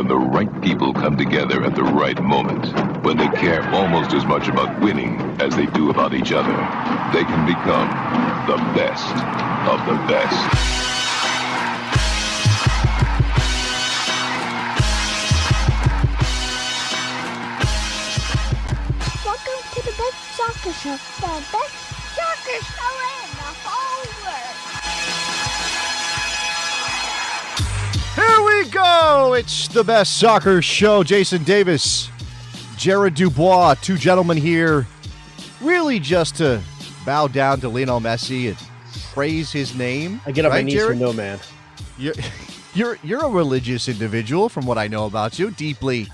When the right people come together at the right moment, when they care almost as much about winning as they do about each other, they can become the best of the best. Welcome to the best soccer show, the best soccer show in the whole world. Here we go. It's the best soccer show. Jason Davis, Jared Dubois, two gentlemen here, really just to bow down to Lionel Messi and praise his name. I get on my knees Jared? for no man. You're a religious individual, from what I know about you. Deeply.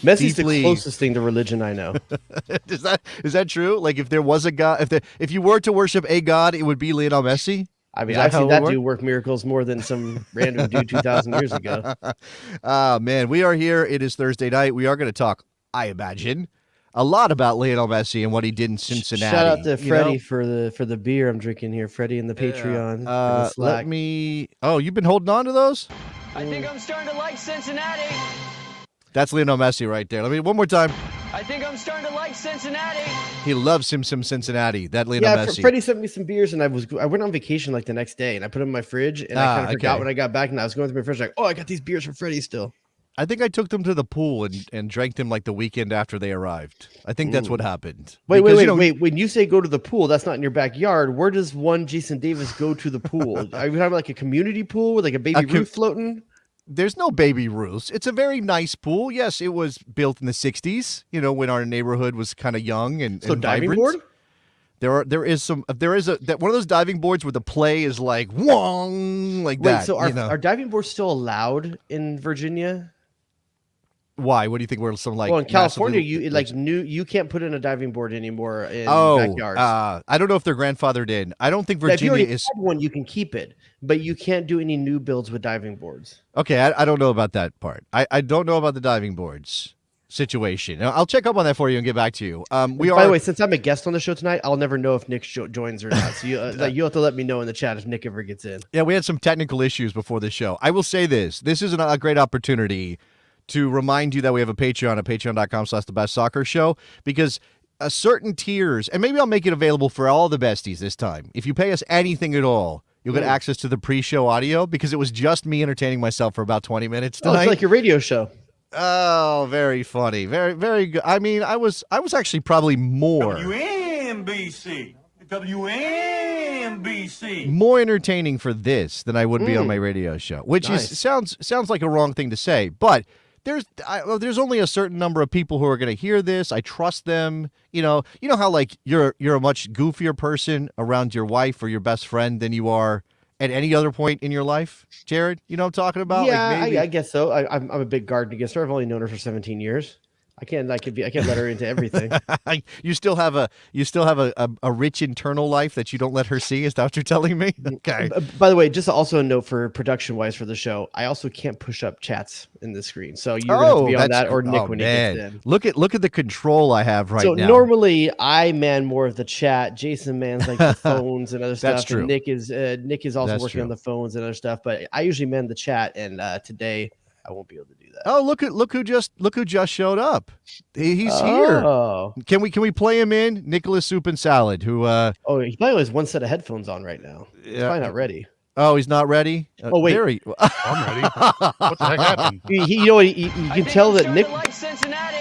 Messi's the closest thing to religion I know. Is that true? Like, if there was a god, if you were to worship a god, it would be Lionel Messi? I mean, I've seen that dude work miracles more than some random dude 2,000 years ago. Man, we are here. It is Thursday night. We are going to talk, I imagine, a lot about Lionel Messi and what he did in Cincinnati. Shout out to Freddie for the beer I'm drinking here. Freddie in the Patreon. Let me. Oh, you've been holding on to those? I think I'm starting to like Cincinnati. That's Lionel Messi right there. Let me one more time. I think I'm starting to like Cincinnati. He loves some Cincinnati. That Lionel Messi. Freddie sent me some beers, and I went on vacation like the next day, and I put them in my fridge, and I kind of forgot when I got back, and I was going through my fridge like, oh, I got these beers for Freddie still. I think I took them to the pool and drank them like the weekend after they arrived. I think that's what happened. Wait. When you say go to the pool, that's not in your backyard. Where does one Jason Davis go to the pool? Are you having like a community pool with like a baby roof floating? There's no baby roofs. It's a very nice pool. Yes, it was built in the 60s, when our neighborhood was kind of young and diving vibrant. Board? There is one of those diving boards where the play is like wong like that. Wait, so are diving boards still allowed in Virginia? Why? What do you think? We're some like? Well, in California, you can't put in a diving board anymore in backyards. I don't know if they're grandfathered in. I don't think Virginia is one. You can keep it, but you can't do any new builds with diving boards. Okay, I don't know about that part. I don't know about the diving boards situation. I'll check up on that for you and get back to you. By the way, since I'm a guest on the show tonight, I'll never know if Nick joins or not. So you'll have to let me know in the chat if Nick ever gets in. Yeah, we had some technical issues before the show. I will say this: this is a great opportunity to remind you that we have a Patreon at patreon.com/thebestsoccershow, because certain tiers, and maybe I'll make it available for all the besties this time. If you pay us anything at all, you'll get access to the pre-show audio, because it was just me entertaining myself for about 20 minutes tonight. It's like your radio show. Oh, very funny. Very, very good. I mean, I was actually probably more WNBC. more entertaining for this than I would be on my radio show, which sounds like a wrong thing to say, but there's only a certain number of people who are going to hear this. I trust them. You know how like you're a much goofier person around your wife or your best friend than you are at any other point in your life, Jared. You know what I'm talking about? Yeah, like I guess so. I'm a big garden against her. I've only known her for 17 years. I can't let her into everything. You still have a rich internal life that you don't let her see. Is that what you're telling me? Okay. By the way, just also a note for production wise for the show, I also can't push up chats in the screen, so you're gonna have to be on that or Nick when he gets in. Look at the control I have now. So normally I man more of the chat. Jason mans like the phones and other stuff. That's true. And Nick is also working on the phones and other stuff. But I usually man the chat, and today I won't be able to do that. Oh, look who just showed up. He's here. Can we play him in? Nicholas Soup and Salad, who he probably has one set of headphones on right now. He's probably not ready. Oh, he's not ready? Oh, wait. I'm ready. What the heck happened? You can tell that Nick like Cincinnati.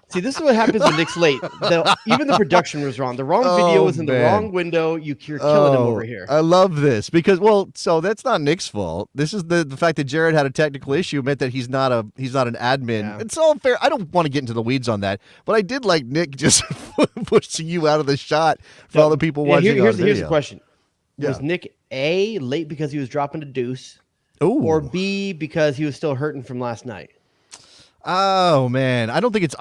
See, this is what happens when Nick's late. Even the production was wrong. The wrong video was in the wrong window. You're killing him over here. I love this because, so that's not Nick's fault. This is the fact that Jared had a technical issue meant that he's not an admin. Yeah. It's all fair. I don't want to get into the weeds on that, but I did like Nick just pushing you out of the shot for all the people watching. Here's the question: was Nick A, late because he was dropping a deuce, or B, because he was still hurting from last night? Oh man, I don't think it's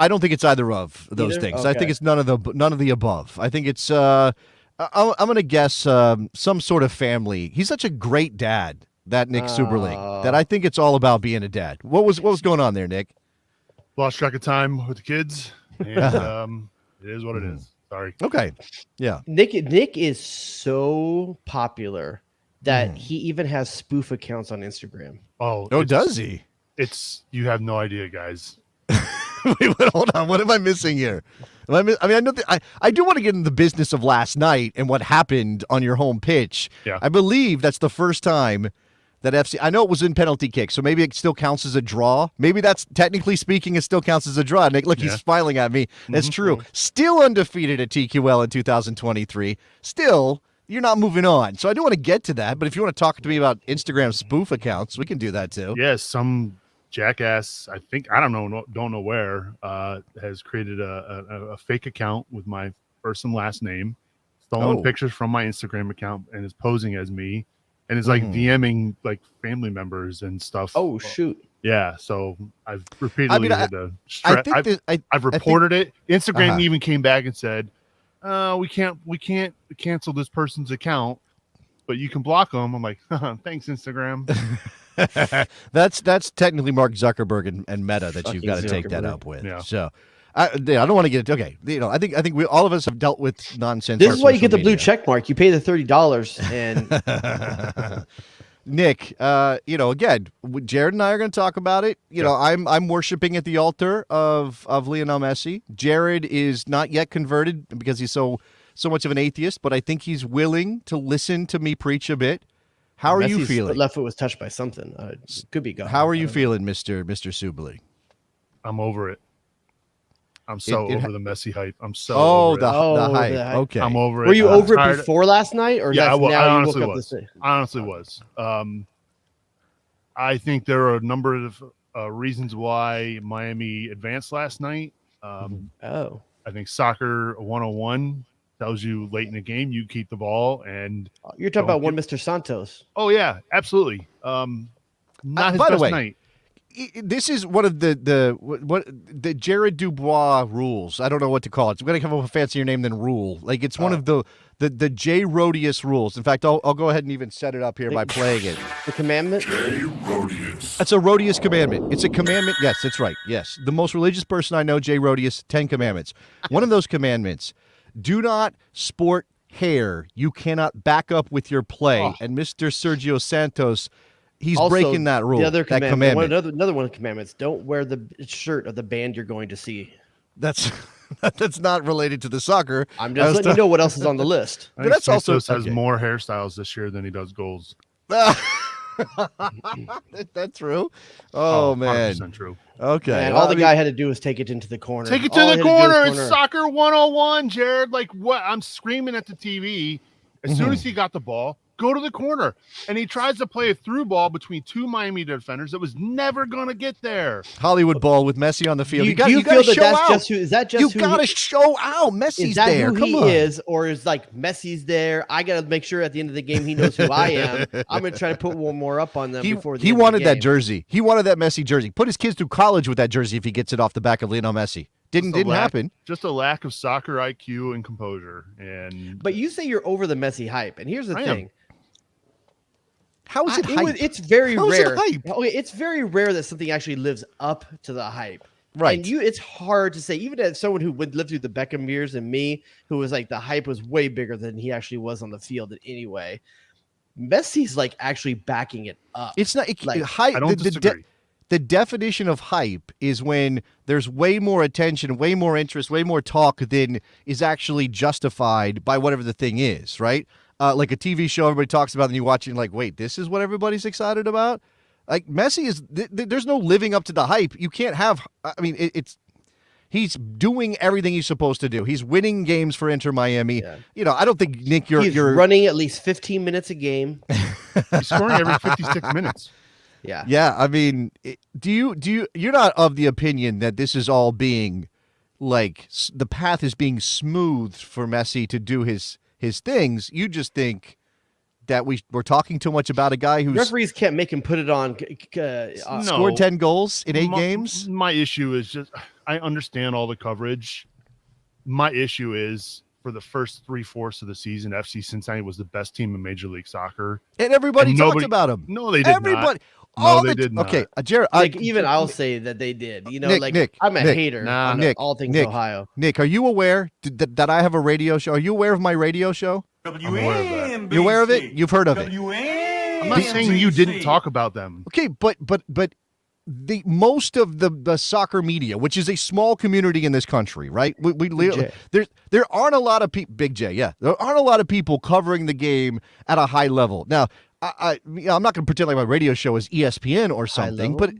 either of those things. Okay. I think it's none of the above. I think it's I'm gonna guess some sort of family. He's such a great dad, that Nick Superling, that I think it's all about being a dad. What was going on there, Nick? Lost track of time with the kids, and it is what it is. Sorry. Okay. Yeah. Nick is so popular that he even has spoof accounts on Instagram. Oh, does he? You have no idea, guys. Wait, hold on. What am I missing here? I mean, I do want to get into the business of last night and what happened on your home pitch. Yeah. I believe that's the first time that FC. I know it was in penalty kick, so maybe it still counts as a draw. Maybe that's technically speaking, it still counts as a draw. Nick, look, he's smiling at me. That's true. Still undefeated at TQL in 2023. Still, you're not moving on. So I do want to get to that. But if you want to talk to me about Instagram spoof accounts, we can do that too. Yes, some jackass, I don't know where, has created a fake account with my first and last name, stolen pictures from my Instagram account, and is posing as me, and is like DMing like family members and stuff. Oh shoot! Yeah, so I've repeatedly I've reported it. Instagram even came back and said, we can't cancel this person's account, but you can block them. I'm like, thanks, Instagram. That's technically Mark Zuckerberg and Meta that you've got to take that up with. Yeah. So I don't want to get it. Okay, I think we all of us have dealt with nonsense. This is why you get the blue check mark. You pay the $30, and Nick, again, Jared and I are going to talk about it. You know, I'm worshiping at the altar of Lionel Messi. Jared is not yet converted because he's so much of an atheist, but I think he's willing to listen to me preach a bit. How are you feeling? Left foot was touched by something. Could be God. How are you feeling, Mr. Subli? I'm over it. I'm over the Messi hype. I'm so over the hype. Okay. I'm over it. Were you over it before last night? Or yeah, I honestly was. I honestly was. I think there are a number of reasons why Miami advanced last night. I think soccer 101 tells you late in the game you keep the ball, and you're talking about one Mr. Santos. Oh yeah, absolutely. Not his by best the way, night. This is one of the Jared Dubois rules. I don't know what to call it. I'm going to come up with a fancier name than rule. Like it's one of the J Rodius rules. In fact, I'll go ahead and even set it up here by playing it. The commandment? J Rodius. That's a Rodius commandment. It's a commandment. Yes, that's right. Yes. The most religious person I know, J Rodius, 10 commandments. One of those commandments, do not sport hair. You cannot back up with your play. And Mr. Sergio Santos, he's also breaking that rule. The other that commandment. Another one of the commandments: don't wear the shirt of the band you're going to see. That's not related to the soccer. I'm just letting you know what else is on the list. But that's also has more hairstyles this year than he does goals. That's true. Oh man, 100% true. Okay, and all the guy had to do was take it into the corner. Take it to the corner. It's soccer 101, Jared. Like what? I'm screaming at the TV. As soon as he got the ball, go to the corner. And he tries to play a through ball between two Miami defenders that was never going to get there. Hollywood ball with Messi on the field. You got to show out. You got to show out. Messi's there. Who Come on. Is, or is like Messi's there? I got to make sure at the end of the game he knows who I am. I'm going to try to put one more up on them before the He end of the wanted game. that jersey. He wanted that Messi jersey. Put his kids through college with that jersey if he gets it off the back of Lionel Messi. Didn't happen. Just a lack of soccer IQ and composure. But you say you're over the Messi hype, and here's the thing. How is it hype? It's very rare. Okay, it's very rare that something actually lives up to the hype. Right. And it's hard to say, even as someone who would live through the Beckham years and me, who was like the hype was way bigger than he actually was on the field in any way. Messi's like actually backing it up. It's not hype. I don't disagree. The definition of hype is when there's way more attention, way more interest, way more talk than is actually justified by whatever the thing is, right? Like a TV show everybody talks about and you watch it and like, wait, this is what everybody's excited about? Like Messi is there's no living up to the hype. You can't have he's doing everything he's supposed to do. He's winning games for Inter Miami. Yeah. You know, I don't think Nick you're running at least 15 minutes a game. He's scoring every 56 minutes. Yeah. Yeah, I mean, you're not of the opinion that this is all being like the path is being smoothed for Messi to do his things. You just think that we're talking too much about a guy who's referees can't make him put it on. Scored 10 goals in 8 games. My issue is just I understand all the coverage. My issue is for the first 3/4 of the season, FC Cincinnati was the best team in Major League Soccer, and everybody talked about him. No, they did not. No, they did not. Okay, Jared. Even I'll say that they did. You know, Nick, I'm a hater on Nick, all things Ohio. Nick, are you aware that I have a radio show? Are you aware of my radio show? USMNT. You're aware of it? You've heard of it? I'm not saying you didn't talk about them. Okay, but the most of the soccer media, which is a small community in this country, right? There aren't a lot of people. Big J, yeah, there aren't a lot of people covering the game at a high level. Now, I'm not going to pretend like my radio show is ESPN or something, but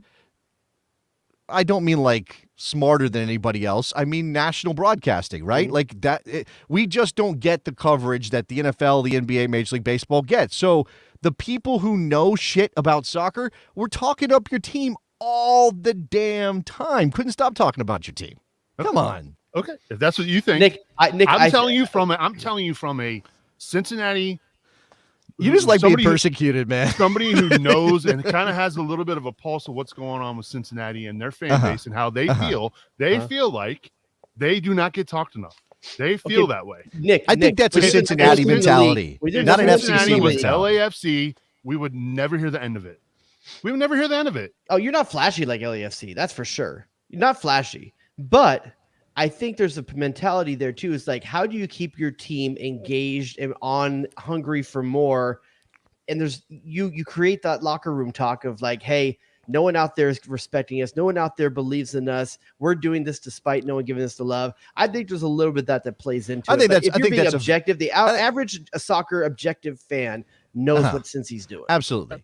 I don't mean like smarter than anybody else. I mean national broadcasting, right? Mm-hmm. Like that. We just don't get the coverage that the NFL, the NBA, Major League Baseball gets. So the people who know shit about soccer, we're talking up your team all the damn time. Couldn't stop talking about your team. Come on. Okay, if that's what you think, Nick, I'm telling you from a Cincinnati. You just like being persecuted, man. Somebody who knows and kind of has a little bit of a pulse of what's going on with Cincinnati and their fan base and how they feel. They feel like they do not get talked enough. They feel that way. Nick, I think that's a Cincinnati mentality, not an Cincinnati FCC with mentality. LAFC, we would never hear the end of it. We would never hear the end of it. Oh, you're not flashy like LAFC. That's for sure. You're not flashy. But I think there's a mentality there too. It's like, how do you keep your team engaged and on hungry for more? And there's you create that locker room talk of like, hey, no one out there is respecting us. No one out there believes in us. We're doing this despite no one giving us the love. I think there's a little bit that plays into it. But if you're being objective, the average soccer objective fan knows what Cincy's doing. Absolutely.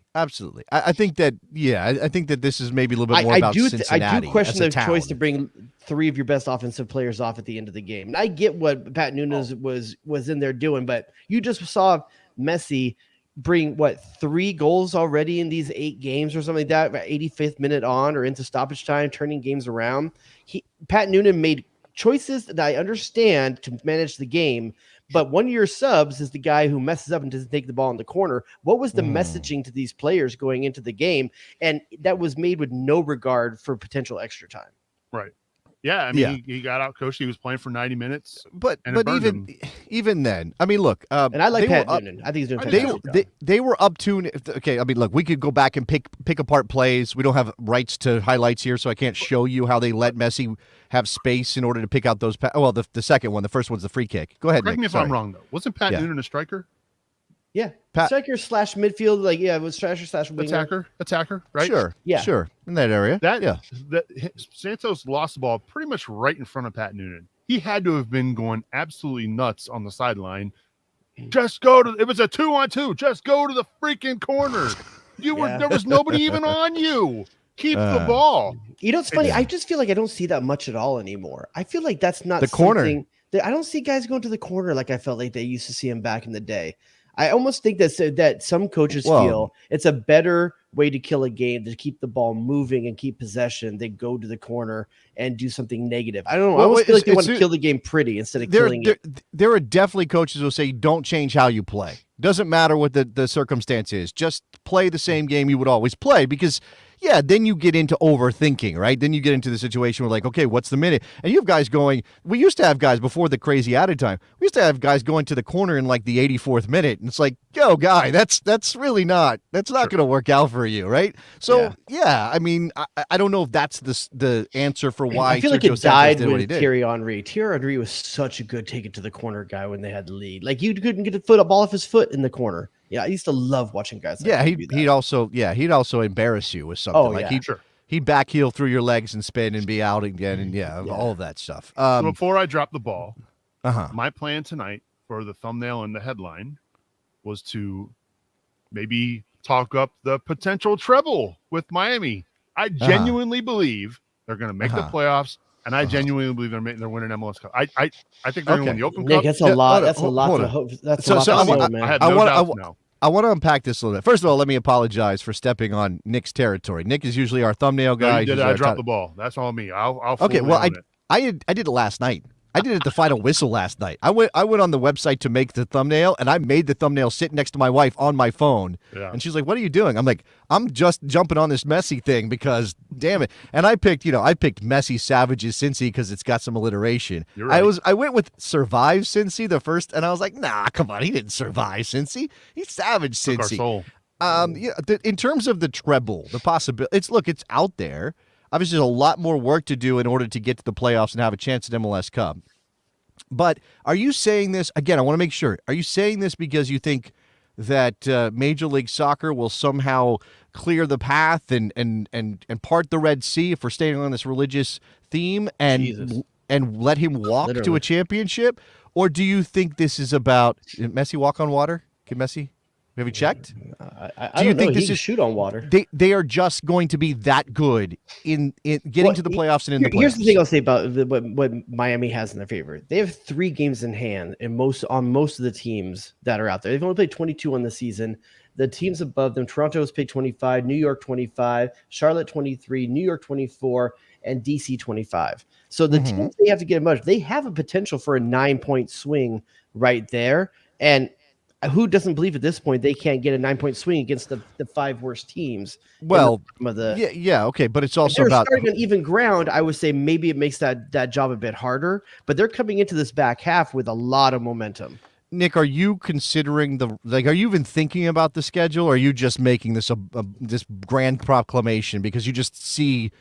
I think that, I think that this is maybe a little bit more about Cincinnati. I do question the choice to bring three of your best offensive players off at the end of the game. And I get what Pat Nunes was in there doing, but you just saw Messi bring 3 goals already in these 8 games or something like that, 85th minute on or into stoppage time, turning games around. Pat Nunes made choices that I understand to manage the game, but one of your subs is the guy who messes up and doesn't take the ball in the corner. What was the messaging to these players going into the game? And that was made with no regard for potential extra time. Right. Yeah, I mean, he got out coached. He was playing for 90 minutes. But even then, I mean, look. And I like Pat Noonan. I think he's doing fantastic. They were up to. Okay, I mean, look, we could go back and pick apart plays. We don't have rights to highlights here, so I can't show you how they let Messi have space in order to pick out those. Well, the second one, the first one's the free kick. Go ahead, Correct Nick. me if I'm wrong, though. Wasn't Pat Noonan a striker? Yeah, striker / midfield, it was striker / winger. Attacker, right? Sure, in that area. Santos lost the ball pretty much right in front of Pat Noonan. He had to have been going absolutely nuts on the sideline. Just go to. It was a 2-on-2. Just go to the freaking corner. There was nobody even on you. Keep the ball. You know, it's funny. I just feel like I don't see that much at all anymore. I feel like that's not the corner. I don't see guys going to the corner like I felt like they used to see him back in the day. I almost think that some coaches feel it's a better way to kill a game to keep the ball moving and keep possession than go to the corner and do something negative. I don't know. I almost feel like they want to kill the game pretty instead of killing it. There are definitely coaches who will say, don't change how you play. Doesn't matter what the circumstance is. Just play the same game you would always play because then you get into overthinking, right? Then you get into the situation where okay, what's the minute? And you have guys going, we used to have guys before the crazy added time. We used to have guys going to the corner in the 84th minute. And it's like, yo, guy, that's really not going to work out for you, right? So, I mean, I don't know if that's the answer for why I feel like Sergio it died did what with he did. Thierry Henry. Thierry Henry was such a good take it to the corner guy when they had the lead. Like you couldn't get a ball off his foot in the corner. Yeah, I used to love watching guys. He'd also embarrass you with something. He'd back heel through your legs and spin and be out again, and all of that stuff. So before I drop the ball, my plan tonight for the thumbnail and the headline was to maybe talk up the potential treble with Miami. I genuinely believe they're going to make the playoffs. And I genuinely believe they're winning MLS Cup. I think they're going to win the Open Cup. That's a lot. That's a lot to hope. That's a lot to hope, man. I have no doubts now. I want to unpack this a little bit. First of all, let me apologize for stepping on Nick's territory. Nick is usually our thumbnail guy. I dropped the ball. That's all me. I'll okay. Well, I did it last night. I did it at the final whistle last night. I went on the website to make the thumbnail, and I made the thumbnail sit next to my wife on my phone. Yeah. And she's like, "What are you doing?" I'm like, "I'm just jumping on this Messi thing because, damn it." And I picked Messi Savage's Cincy because it's got some alliteration. You're right. I went with Survive Cincy the first, and I was like, "Nah, come on, he didn't survive Cincy. He's Savage Cincy." Took our soul. In terms of the treble, the possibility, it's out there. Obviously, there's a lot more work to do in order to get to the playoffs and have a chance at MLS Cup. But are you saying this, again, I want to make sure, are you saying this because you think that Major League Soccer will somehow clear the path and part the Red Sea, if we're staying on this religious theme, and let him walk to a championship? Or do you think this is about Messi walk on water? Can Messi? Have you checked? I don't think this is shoot on water? They are just going to be that good in getting to the playoffs and in the playoffs. Here's the thing I'll say about what Miami has in their favor. They have 3 games in hand on most of the teams that are out there. They've only played 22 on the season. The teams above them, Toronto has played 25, New York 25, Charlotte 23, New York 24, and DC 25. So the teams they have to get a much. They have a potential for a 9-point swing right there. And who doesn't believe at this point they can't get a 9-point swing against the 5 worst teams? Well, okay, but it's also about starting on even ground. I would say maybe it makes that job a bit harder, but they're coming into this back half with a lot of momentum. Nick, are you considering are you even thinking about the schedule, or are you just making this this grand proclamation because you just see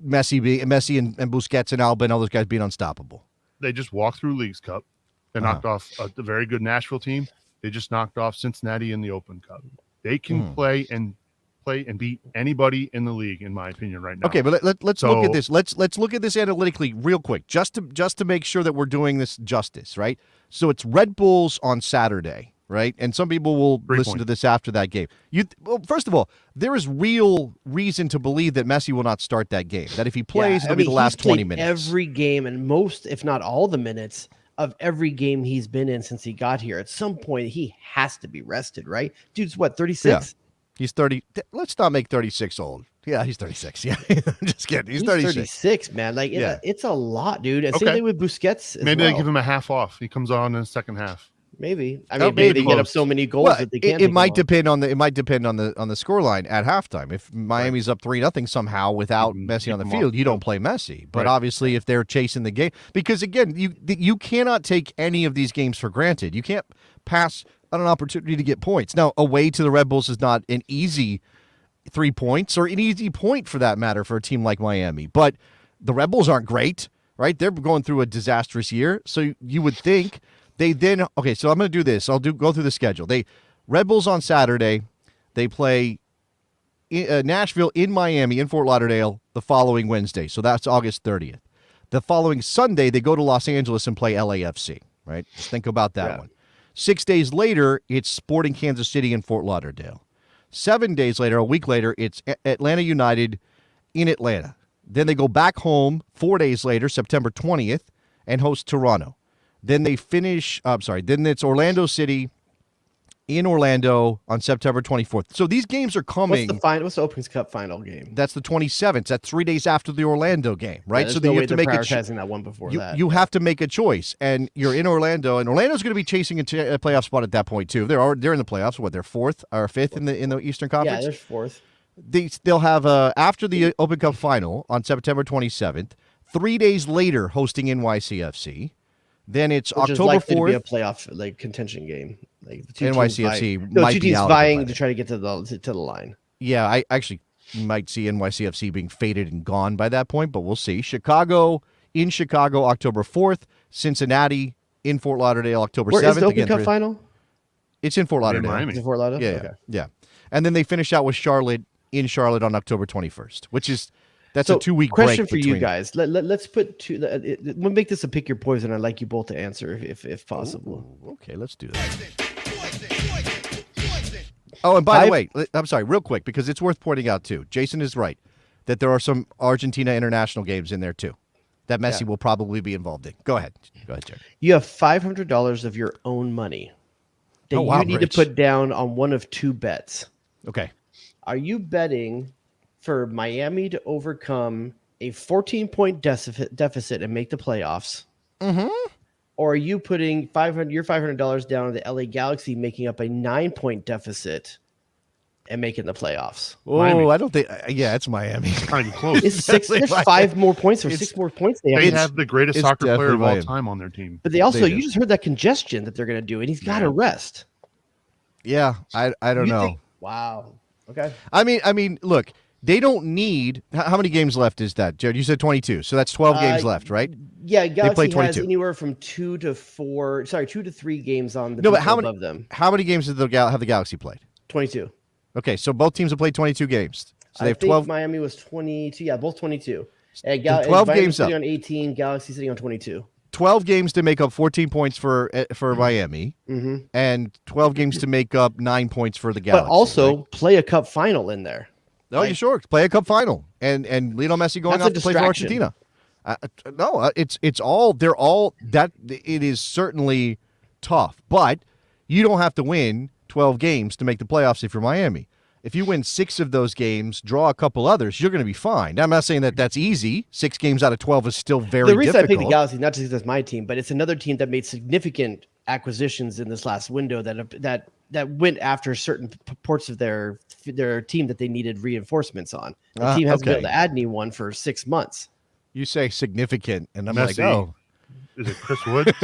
Messi and Busquets and Alba and all those guys being unstoppable? They just walked through Leagues Cup. They knocked off a very good Nashville team. They just knocked off Cincinnati in the Open Cup. They can play and beat anybody in the league, in my opinion, right now. Okay, but let's look at this. Let's look at this analytically real quick, just to make sure that we're doing this justice, right? So it's Red Bulls on Saturday, right? And some people will listen to this after that game. Well, first of all, there is real reason to believe that Messi will not start that game. That if he plays, it'll be the last 20 minutes. Every game and most, if not all, the minutes of every game he's been in since he got here. At some point, he has to be rested, right? Dude's what, 36? Yeah. He's 30. Let's not make 36 old. Yeah, he's 36. Yeah, I'm just kidding. He's 36. 36, man. Like, it's a lot, dude. And same thing with Busquets. Maybe they give him a half off. He comes on in the second half. Maybe. I mean, maybe they get up so many goals that they can't. It might depend on the scoreline at halftime. If Miami's up 3-0 somehow without Messi on the field, you don't play Messi. But obviously, if they're chasing the game, because again, you cannot take any of these games for granted. You can't pass on an opportunity to get points. Now, away to the Red Bulls is not an easy 3 points or an easy point for that matter for a team like Miami. But the Red Bulls aren't great, right? They're going through a disastrous year, so you would think. So I'm going to do this. I'll go through the schedule. Red Bulls on Saturday. They play Nashville in Miami in Fort Lauderdale the following Wednesday. So that's August 30th. The following Sunday, they go to Los Angeles and play LAFC, right? Just think about that one. 6 days later, it's Sporting Kansas City in Fort Lauderdale. 7 days later, a week later, it's Atlanta United in Atlanta. Then they go back home 4 days later, September 20th, and host Toronto. Then they finish, then it's Orlando City in Orlando on September 24th. So these games are coming. What's the Open's Cup final game? That's the 27th. That's 3 days after the Orlando game, right? So you have to make prioritizing that one before that. You have to make a choice, and you're in Orlando, and Orlando's going to be chasing a playoff spot at that point too. They're in the playoffs. What, they're 4th or 5th in the Eastern Conference? Yeah, they're 4th. They'll have after the Open Cup final on September 27th. 3 days later, hosting NYCFC. Then it's October 4th. To be a playoff contention game. Like NYCFC might be vying to try to get to the line. Yeah, I actually might see NYCFC being faded and gone by that point, but we'll see. Chicago, October 4th. Cincinnati in Fort Lauderdale, October 7th. Where is the Open Cup final? It's in Fort Lauderdale. Miami. It's in Fort Lauderdale? Yeah, okay. Yeah. And then they finish out with Charlotte on October 21st, which is That's a 2 week break. Question for you guys. Let's put two. We'll make this a pick your poison. I'd like you both to answer if possible. Ooh, okay, let's do that. Oh, and by the way, I'm sorry, real quick, because it's worth pointing out too. Jason is right that there are some Argentina international games in there too that Messi will probably be involved in. Go ahead, Jared. You have $500 of your own money that you need to put down on one of two bets. Okay. Are you betting for Miami to overcome a 14-point deficit and make the playoffs? Mm-hmm. Or are you putting your $500 down on the LA Galaxy making up a 9-point deficit and making the playoffs? Oh, Miami. I don't think. Yeah, it's Miami. It's kind of close. It's six. There's 5 more points or 6 more points. They have the greatest soccer player of all time on their team. But they also, you just heard that congestion that they're going to do, and he's got to rest. Yeah, I don't know. Wow. Okay. I mean, look. They don't need – how many games left is that, Jared? You said 22, so that's 12 games left, right? Yeah, Galaxy has anywhere from 2 to 3 games on the above them. How many games have the Galaxy played? 22. Okay, so both teams have played 22 games. So they have I think 12. Miami was 22. Yeah, both 22. And 12 Miami's games sitting up. on 18. Galaxy sitting on 22. 12 games to make up 14 points for Miami, and 12 games to make up 9 points for the Galaxy. But also right? play a cup final in there. Oh, you sure? Play a cup final, and Lionel Messi going That's off a to play for distraction. Argentina. No, it's all they're all that. It is certainly tough, but you don't have to win 12 games to make the playoffs if you're Miami. If you win 6 of those games, draw a couple others, you're going to be fine. I'm not saying that that's easy. 6 games out of 12 is still very difficult. The reason I picked the Galaxy, not just because it's my team, but it's another team that made significant acquisitions in this last window that went after certain parts of their team that they needed reinforcements on. The team hasn't been able to add anyone for 6 months. You say significant, and I'm Messi. like, oh. Is it Chris Wood?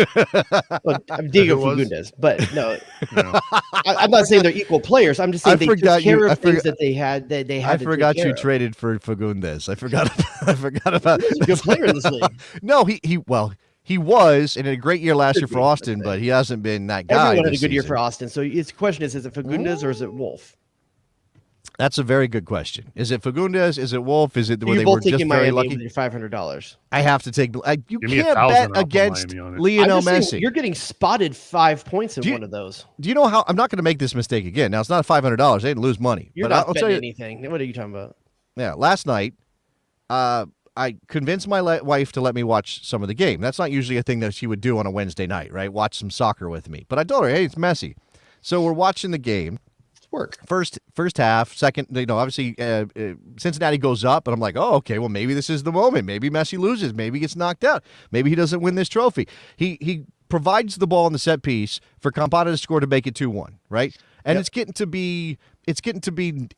Well, I'm Diego Fagundes, but no, I'm not saying they're equal players. I'm just saying they took care of things that they had. They had. I forgot you of. traded for Fagundes. I forgot about. He's a good player in this league. No, he was in a great year last year for Austin, but he hasn't been that guy. Everyone had a good year for Austin. So the question is it Fagundes or is it Wolf? That's a very good question. Is it Fagundes? Is it Wolf? Is it where you they both were just taking very Miami lucky? with your $500. I have to take. You Give me can't $1,000 bet off against Miami on it. Lionel I'm just Messi. saying, you're getting spotted 5 points in one of those. Do you know how? I'm not going to make this mistake again. Now it's not $500. They didn't lose money. You're but not I'll tell betting you, anything. What are you talking about? Yeah, last night, I convinced my wife to let me watch some of the game. That's not usually a thing that she would do on a Wednesday night, right? Watch some soccer with me. But I told her, hey, it's Messi. So we're watching the game. Work. First half, second, obviously Cincinnati goes up, and I'm like, oh, okay, well, maybe this is the moment. Maybe Messi loses. Maybe he gets knocked out. Maybe he doesn't win this trophy. He provides the ball in the set piece for Campana to score to make it 2-1, right? And it's getting to be 87th,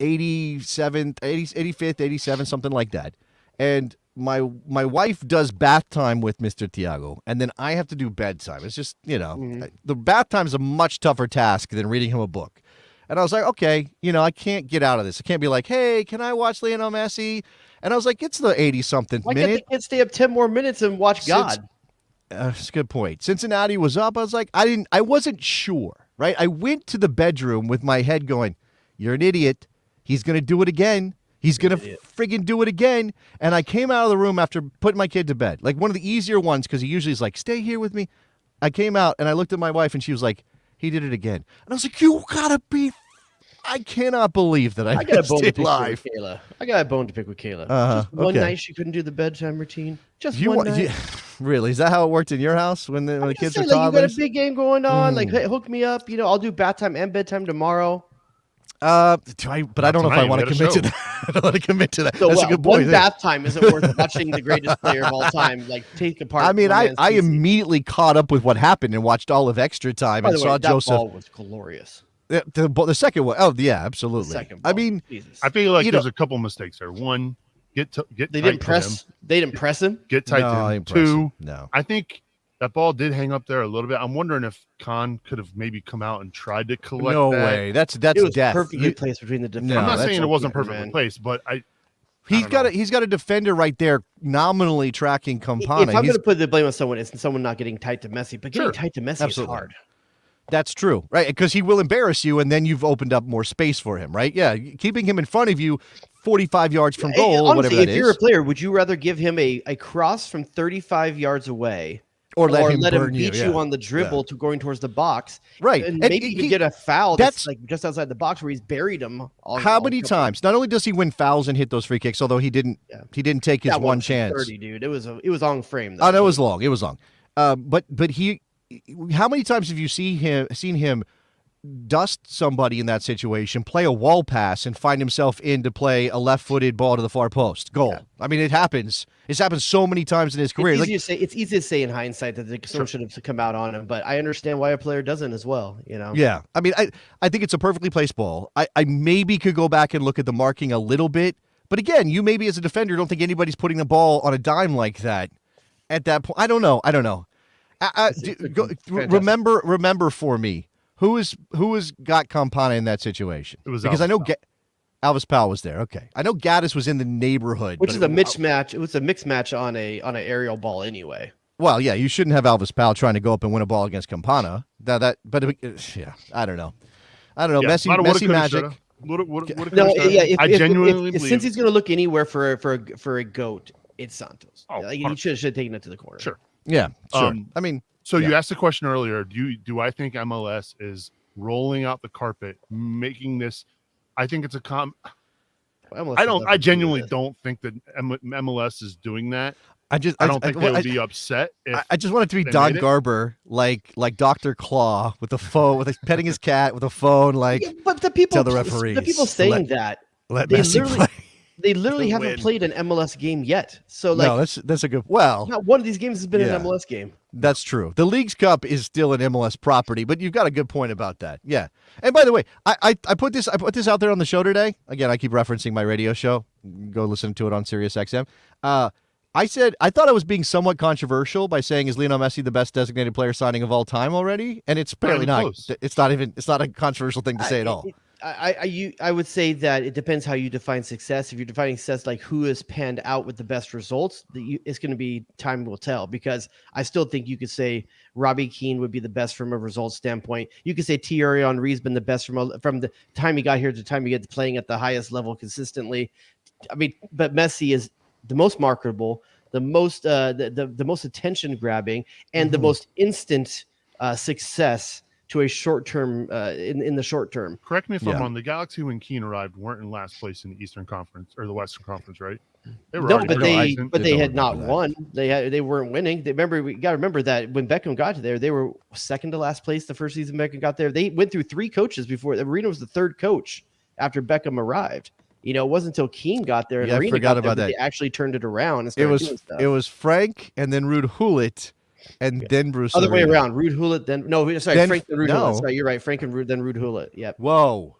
85th, 87th, something like that. And my wife does bath time with Mr. Thiago, and then I have to do bedtime. It's just, the bath time is a much tougher task than reading him a book. And I was like, okay, I can't get out of this. I can't be like, hey, can I watch Lionel Messi? And I was like, it's the 80-something Why minute. can't the kids stay up 10 more minutes and watch God? That's a good point. Cincinnati was up. I was like, I wasn't sure, right? I went to the bedroom with my head going, you're an idiot. He's going to do it again. He's going to friggin' do it again. And I came out of the room after putting my kid to bed. Like one of the easier ones, because he usually is like, stay here with me. I came out and I looked at my wife and she was like, he did it again. And I was like, you gotta be. I cannot believe that I got a bone to stayed pick live. with Kayla. I got a bone to pick with Kayla. Just one okay. night she couldn't do the bedtime routine. Just one night. Really? Is that how it worked in your house when the kids were You got toddlers? a big game going on. Like, hey, hook me up. I'll do bath time and bedtime tomorrow. I don't know if I want to commit to that. I don't want to commit to that. So, That's a good point. One bath time isn't worth watching the greatest player of all time. Like, take apart. I mean, I immediately caught up with what happened and watched all of extra time and saw Joseph. That ball was glorious. The second one, oh yeah, absolutely. The second ball. I mean, Jesus. I feel like there's a couple mistakes there. One, get they tight didn't to press. him. They didn't press him. Get tight to him. Two, no. I think that ball did hang up there a little bit. I'm wondering if Khan could have maybe come out and tried to collect. No that. way. That's It was death. perfectly placed between the defenders. No, I'm not that's saying it wasn't okay, perfectly man. placed, but He's got a defender right there nominally tracking Campana. If I'm going to put the blame on someone, it's someone not getting tight to Messi. But getting tight to Messi is hard. That's true, right? Because he will embarrass you, and then you've opened up more space for him, right? Yeah, keeping him in front of you, 45 yards from goal, Honestly, whatever that if you're a is. player, would you rather give him a cross from 35 yards away, Or let him burn beat you, you on the dribble to going towards the box, Right. And And maybe he- you get a foul that's like just outside the box where he's buried him. How many times? Not only does he win fouls and hit those free kicks, although he didn't take his that one was chance. 30, dude. It was on frame. Oh, no, it was long. It was long. But he, how many times have you seen him dust somebody in that situation, play a wall pass, and find himself in to play a left-footed ball to the far post? Goal. Yeah. I mean, it happens. It's happened so many times in his career. It's easy to say in hindsight that someone should have come out on him, but I understand why a player doesn't as well. Yeah. I mean, I think it's a perfectly placed ball. I maybe could go back and look at the marking a little bit, but again, you maybe as a defender don't think anybody's putting the ball on a dime like that at that point. I don't know. Remember for me. Who has got Campana in that situation? It was because Alvis I know Powell. Alvis Powell was there. Okay, I know Gaddis was in the neighborhood, which is a mismatch. It was a mixed match on an aerial ball anyway. Well, yeah, you shouldn't have Alvis Powell trying to go up and win a ball against Campana. But yeah, I don't know. Yeah, Messi magic. What it comes No, down to, yeah. I genuinely believe. Since he's going to look anywhere for a goat, it's Santos. Oh, Like, he should have taken it to the corner. Sure. Yeah, sure. I mean, so yeah. you asked the question earlier. Do I think MLS is rolling out the carpet, making this? I think it's a I genuinely don't think that MLS is doing that. I don't think they would be upset. I just want it to be Don Garber, like Dr. Claw with the phone, petting his cat with a phone, like. Yeah, but the people, tell the referees, the people saying that, let Messi play. They literally haven't played an MLS game yet. So like, no, that's a good. Well, not one of these games has been an MLS game. That's true. The Leagues Cup is still an MLS property, but you've got a good point about that. Yeah. And by the way, I put this out there on the show today. Again, I keep referencing my radio show. Go listen to it on Sirius XM. I said I thought I was being somewhat controversial by saying, is Lionel Messi the best designated player signing of all time already? And it's apparently not. It's not a controversial thing to say at all. I would say that it depends how you define success. If you're defining success like who has panned out with the best results, it's going to be time will tell, because I still think you could say Robbie Keane would be the best from a results standpoint. You could say Thierry Henry's been the best from the time he got here to the time he gets playing at the highest level consistently. I mean, but Messi is the most marketable, the most the most attention grabbing, and the most instant success to a short term in the short term. Correct me if I'm wrong. The Galaxy, when Keane arrived, weren't in last place in the Eastern Conference or the Western Conference, right? They were they had not won. They weren't winning. We got to remember that when Beckham got there, they were second to last place the first season Beckham got there. They went through 3 coaches before. Marino was the 3rd coach after Beckham arrived. You know, it wasn't until Keane got there and I forgot about that. They actually turned it around and started doing stuff. It was Frank and then Ruud Gullit. And then Bruce. Other way around. Ruud Gullit, then Frank and Ruud Gullit. Sorry, you're right. Frank and Ruud, then Ruud Gullit. Yep. Whoa.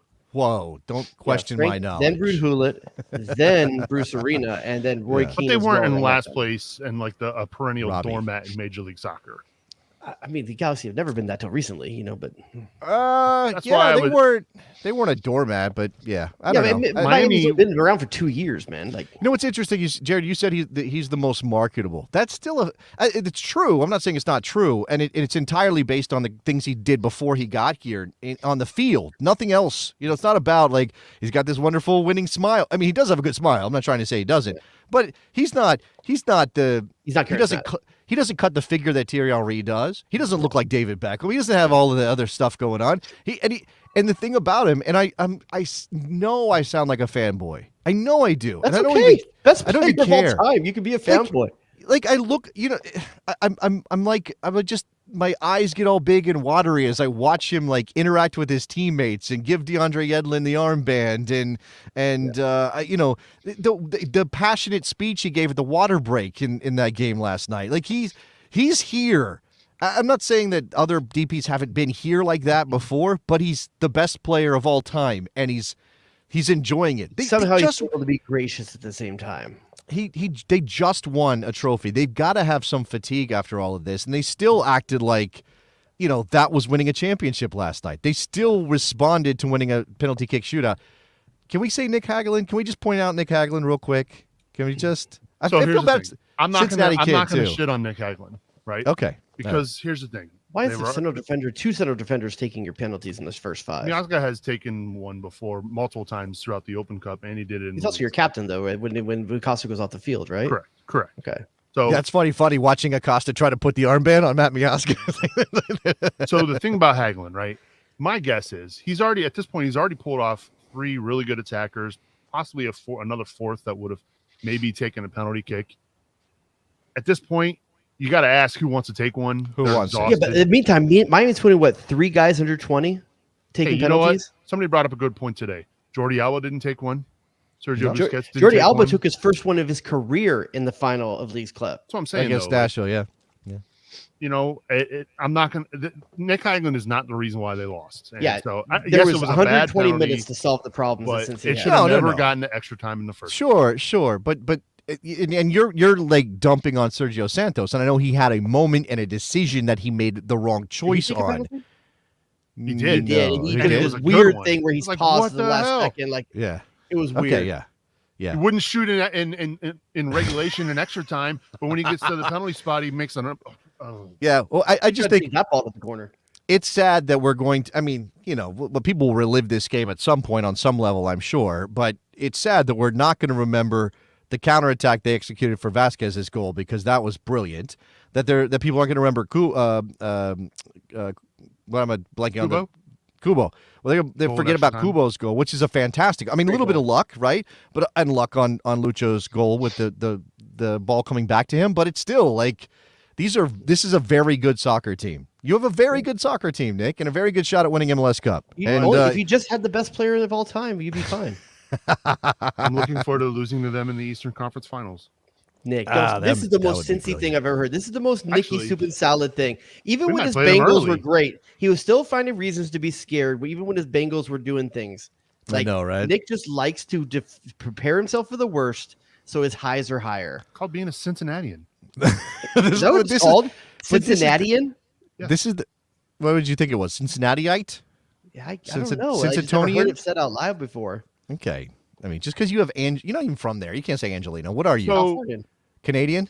Don't question my knowledge. Then Ruud Gullit, then Bruce Arena, and then Roy Keane. But they weren't in last place and like a perennial doormat in Major League Soccer. I mean, the Galaxy have never been that till recently, you know. But they weren't a doormat, but I don't know. Miami's been around for 2 years, man. Like, you know what's interesting is, Jared, you said he's the most marketable. That's still it's true. I'm not saying it's not true, and it's entirely based on the things he did before he got here on the field. Nothing else. You know, it's not about like he's got this wonderful winning smile. I mean, he does have a good smile. I'm not trying to say he doesn't, but he doesn't cut the figure that Thierry Henry does. He doesn't look like David Beckham. He doesn't have all of the other stuff going on. And the thing about him, and I know I sound like a fanboy. I know I do. That's and okay. I don't even care. All time. You can be a fanboy. Like I look, you know, I'm just my eyes get all big and watery as I watch him like interact with his teammates and give DeAndre Yedlin the armband and you know, the passionate speech he gave at the water break in that game last night. Like he's here. I'm not saying that other DPs haven't been here like that before, but he's the best player of all time, and he's enjoying it. Somehow he's able to be gracious at the same time. They just won a trophy. They've got to have some fatigue after all of this, and they still acted like, you know, that was winning a championship last night. They still responded to winning a penalty kick shootout. Can we say Nick Hagelin? Can we just point out Nick Hagelin real quick? Can we just? I feel bad. I'm not going to shit on Nick Hagelin, right? Okay. Because here's the thing. Why is the two center defenders taking your penalties in this first 5? Miazga has taken one before multiple times throughout the Open Cup, and he did it. He's also your captain, though, right? When Acosta goes off the field, right? Correct. Okay. So that's funny watching Acosta try to put the armband on Matt Miazga. So the thing about Hagelin, right? My guess is he's already pulled off 3 really good attackers, possibly another 4th that would have maybe taken a penalty kick. At this point, you got to ask who wants to take one. Who wants? Yeah, but in the meantime, Miami's putting 3 guys under 20 taking penalties. You know what? Somebody brought up a good point today. Jordi Alba didn't take one. Sergio Busquets didn't Jordi take Alba one. took his first one of his career in the final of Leagues Club. That's what I'm saying. Against Dashiell, yeah. You know, I'm not going to – Nick Hagelin is not the reason why they lost. And so there was 120 minutes to solve the problems. But it should have never gotten to extra time in the first. Sure. But and you're like dumping on Sergio Santos, and I know he had a moment and a decision that he made the wrong choice on. He did. He did this weird thing where he's paused in the last second. Like, yeah, it was weird. Okay, yeah. He wouldn't shoot in regulation and extra time, but when he gets to the penalty spot, he makes an. Yeah, well, I just think that ball at the corner. it's sad that we're going to, I mean, but people will relive this game at some point on some level, I'm sure, but it's sad that we're not going to remember the counterattack they executed for Vasquez's goal because that was brilliant. That people aren't going to remember what am I blanking on? Kubo. Well, they forget about Kubo's goal, which is a fantastic. I mean, a little bit of luck, right? And luck on Lucho's goal with the ball coming back to him, but it's still like this is a very good soccer team. You have a very good soccer team, Nick, and a very good shot at winning MLS Cup. If you just had the best player of all time, you'd be fine. I'm looking forward to losing to them in the Eastern Conference Finals. Nick, this is the most Cincy thing I've ever heard. This is the most Nicky soup and salad thing. Even when his Bengals were great, he was still finding reasons to be scared. Even when his Bengals were doing things, I know, right? Nick just likes to prepare himself for the worst, so his highs are higher. It's called being a Cincinnatian. Is that what it's called? Cincinnatian? This is what would you think it was? Cincinnatiite? Yeah, I don't know. I just never heard it said out loud before. Okay. I mean, just because you have you're not even from there. You can't say Angelino. What are you? Californian. Canadian?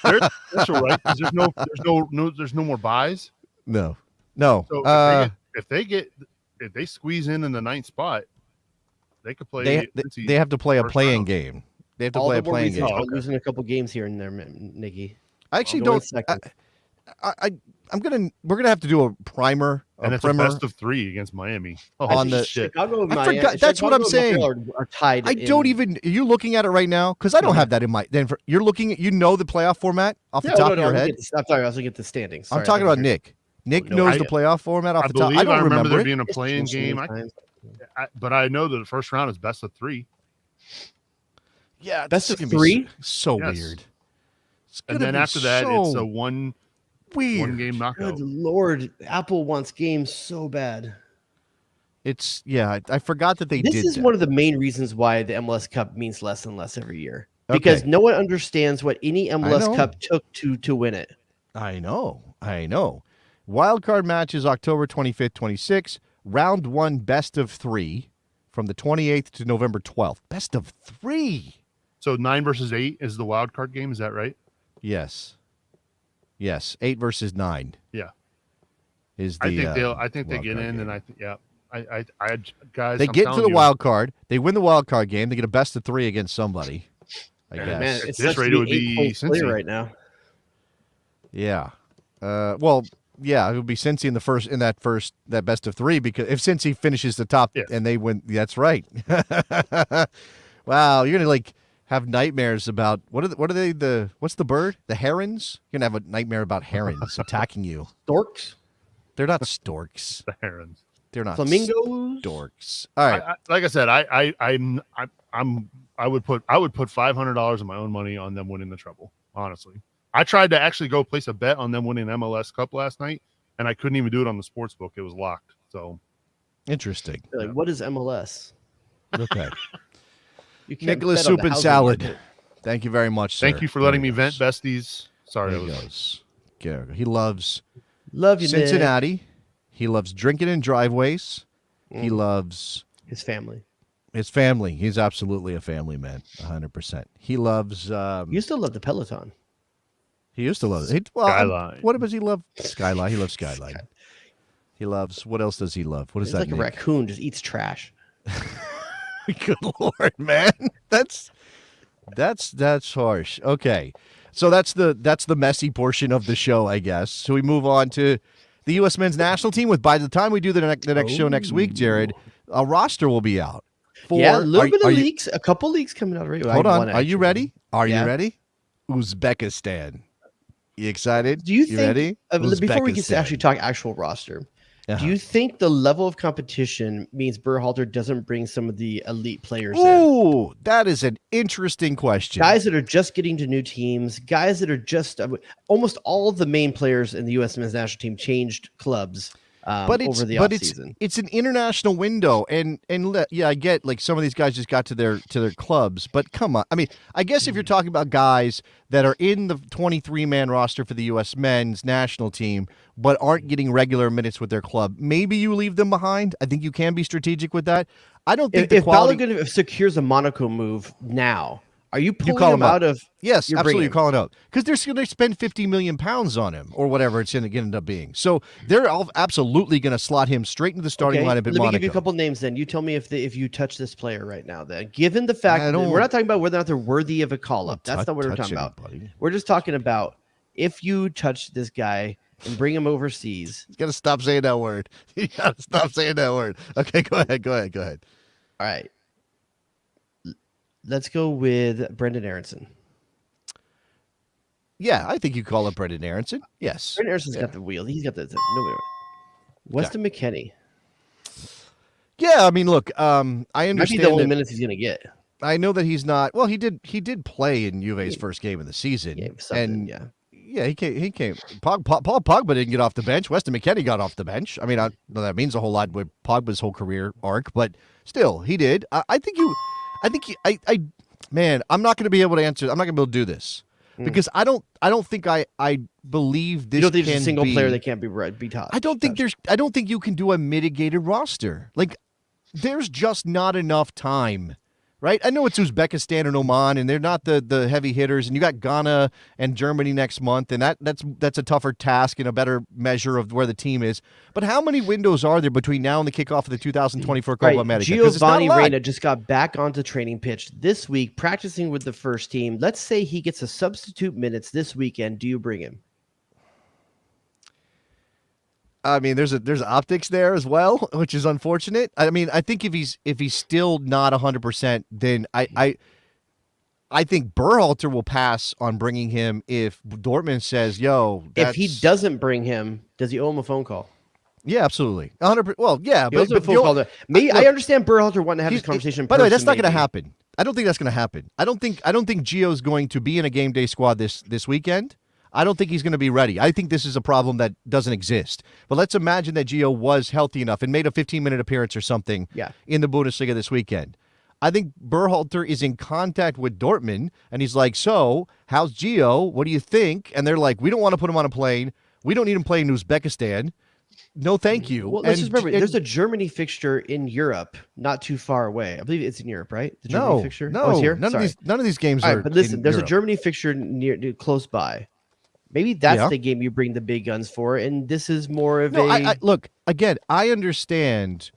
That's all right. There's no more buys. No. So if they squeeze in the 9th spot, they could play. They have to play a playing game. They have to play a playing game. Losing a couple games here and there, Nicky. I actually don't. We're gonna have to do a primer. And it's a best of 3 against Miami. On the shit. Chicago, I forgot. That's what I'm saying. Are tied. I don't even. Are you looking at it right now? Because I don't have that in my. Then you're looking at. You know the playoff format off the top of your head. I'm sorry. I was looking at the standings. I'm talking about Nick. Nick knows the playoff format off the top. I don't remember there being a playing game. But I know that the first round is best of 3. Yeah, best of 3. So weird. And then after that, it's a one game knockout. Good Lord, Apple wants games so bad. I forgot that they did. This is one of the main reasons why the MLS Cup means less and less every year. Because no one understands what any MLS Cup took to win it. I know. Wild card match is October 25th, 26th. Round 1, best of 3 from the 28th to November 12th. Best of 3. So 9 versus 8 is the wild card game. Is that right? Yes. 8 versus 9. Yeah. I think they get in, game. And I guys. They get to the wild card. They win the wild card game. They get a best of 3 against somebody. I guess. Man, it's this rate, it would be Cincy right now. Yeah. It would be Cincy in that best of 3 because if Cincy finishes the top and they win, that's right. Wow, you're gonna have nightmares about what's the bird? The herons? You're gonna have a nightmare about herons attacking you. Storks? They're not storks. The herons. They're not flamingos. Storks. All right. Like I said, I would put $500 of my own money on them winning the treble. Honestly, I tried to actually go place a bet on them winning MLS Cup last night, and I couldn't even do it on the sports book. It was locked. So interesting. What is MLS? Okay. Nicholas Soup and Salad. Thank you very much, sir. Thank you for letting me vent, besties. Sorry. There he goes. He loves you, Cincinnati. Nick. He loves drinking in driveways. He loves his family. He's absolutely a family man, 100%. He loves. He used to love the Peloton. He used to love it. Skyline. What does he love? Skyline. He loves Skyline. He loves. What else does he love? What is that? Like a raccoon just eats trash. Good Lord, man. That's harsh. Okay. So that's the messy portion of the show, I guess. So we move on to the U.S. men's national team with, by the time we do the next show next week, Jared, a roster will be out. A little bit of leaks. A couple leaks coming out. Hold on. Are you ready? Are you ready? Uzbekistan. You excited? Do you think, ready? Before we get to actually talk actual roster, do you think the level of competition means Berhalter doesn't bring some of the elite players in? Ooh, that is an interesting question. Guys that are just getting to new teams, guys that are just almost all of the main players in the U.S. men's national team changed clubs over the offseason. It's an international window, and I get some of these guys just got to their clubs, but come on. I mean, I guess if you're talking about guys that are in the 23-man roster for the U.S. men's national team but aren't getting regular minutes with their club, maybe you leave them behind. I think you can be strategic with that. I don't think if Balogun secures a Monaco move now, Are you pulling call him out of? Yes, you're absolutely. bringing Calling out because they're going to spend 50 million pounds on him or whatever it's going to end up being. So they're absolutely going to slot him straight into the starting lineup at Monaco. Let me give you a couple names. Then you tell me if you touch this player right now. Then, given the fact that we're not talking about whether or not they're worthy of a call up. That's not what we're talking about. We're just talking about if you touch this guy and bring him overseas. You got to stop saying that word. You got to stop saying that word. Okay, go ahead. All right. Let's go with Brendan Aronson. Yeah, I think you call up Brendan Aronson. Yes. Brendan Aaronson's got the wheel. He's got the Weston McKennie. Yeah, I mean, look, I understand. Might be the only minutes he's going to get. I know that he's not. Well, he did play in Juve's first game of the season. Yeah, he came. Paul Pogba didn't get off the bench. Weston McKennie got off the bench. I mean, I know that means a whole lot with Pogba's whole career arc, but still, he did. Man, I'm not going to be able to answer. I'm not going to be able to do this because I don't think I believe this. You don't think there's can a single be, player that can't be taught. I don't think you can do a mitigated roster. Like, there's just not enough time. Right? I know it's Uzbekistan and Oman, and they're not the heavy hitters, and you got Ghana and Germany next month, and that's a tougher task and a better measure of where the team is. But how many windows are there between now and the kickoff of the 2024 Copa America? Giovanni Reyna just got back onto training pitch this week, practicing with the first team. Let's say he gets a substitute minutes this weekend. Do you bring him? I mean, there's optics there as well, which is unfortunate. I mean, I think if he's still not 100%, then I think Berhalter will pass on bringing him if Dortmund says, "Yo." If he doesn't bring him, does he owe him a phone call? Yeah, absolutely, 100%. Well, yeah, but a phone call. I understand Berhalter wanting to have this conversation. By the way, that's not going to happen. I don't think that's going to happen. I don't think Gio's going to be in a game day squad this weekend. I don't think he's going to be ready. I think this is a problem that doesn't exist. But let's imagine that Gio was healthy enough and made a 15-minute appearance or something in the Bundesliga this weekend. I think Berhalter is in contact with Dortmund, and he's like, so, how's Gio? What do you think? And they're like, we don't want to put him on a plane. We don't need him playing in Uzbekistan. No, thank you. Well, let's just remember, there's a Germany fixture in Europe, not too far away. I believe it's in Europe, right? The Germany fixture? No, it's here? None of these games All are right, but listen, there's Europe. a Germany fixture close by. Maybe that's the game you bring the big guns for, and this is more of look, again, I understand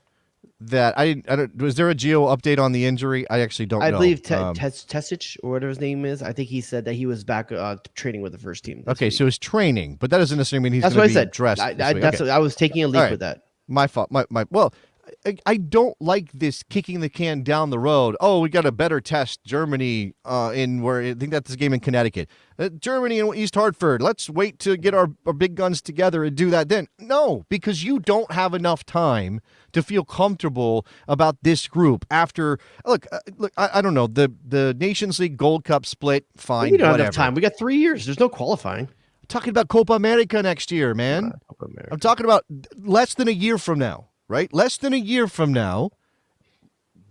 that I don't. Was there a Gio update on the injury? I actually don't know. I believe Tesic or whatever his name is. I think he said that he was back training with the first team. Okay, week. So it's training, but that doesn't necessarily mean he's going to be dressed. I was taking a leap with that. My fault. Well, I don't like this kicking the can down the road. Oh, we got a better test Germany I think that's this game in Connecticut. Germany and East Hartford. Let's wait to get our big guns together and do that then. No, because you don't have enough time to feel comfortable about this group after look, I don't know. The Nations League Gold Cup split, fine. We don't have enough time. We got 3 years. There's no qualifying. I'm talking about Copa America next year, man. I'm talking about less than a year from now. Right? Less than a year from now,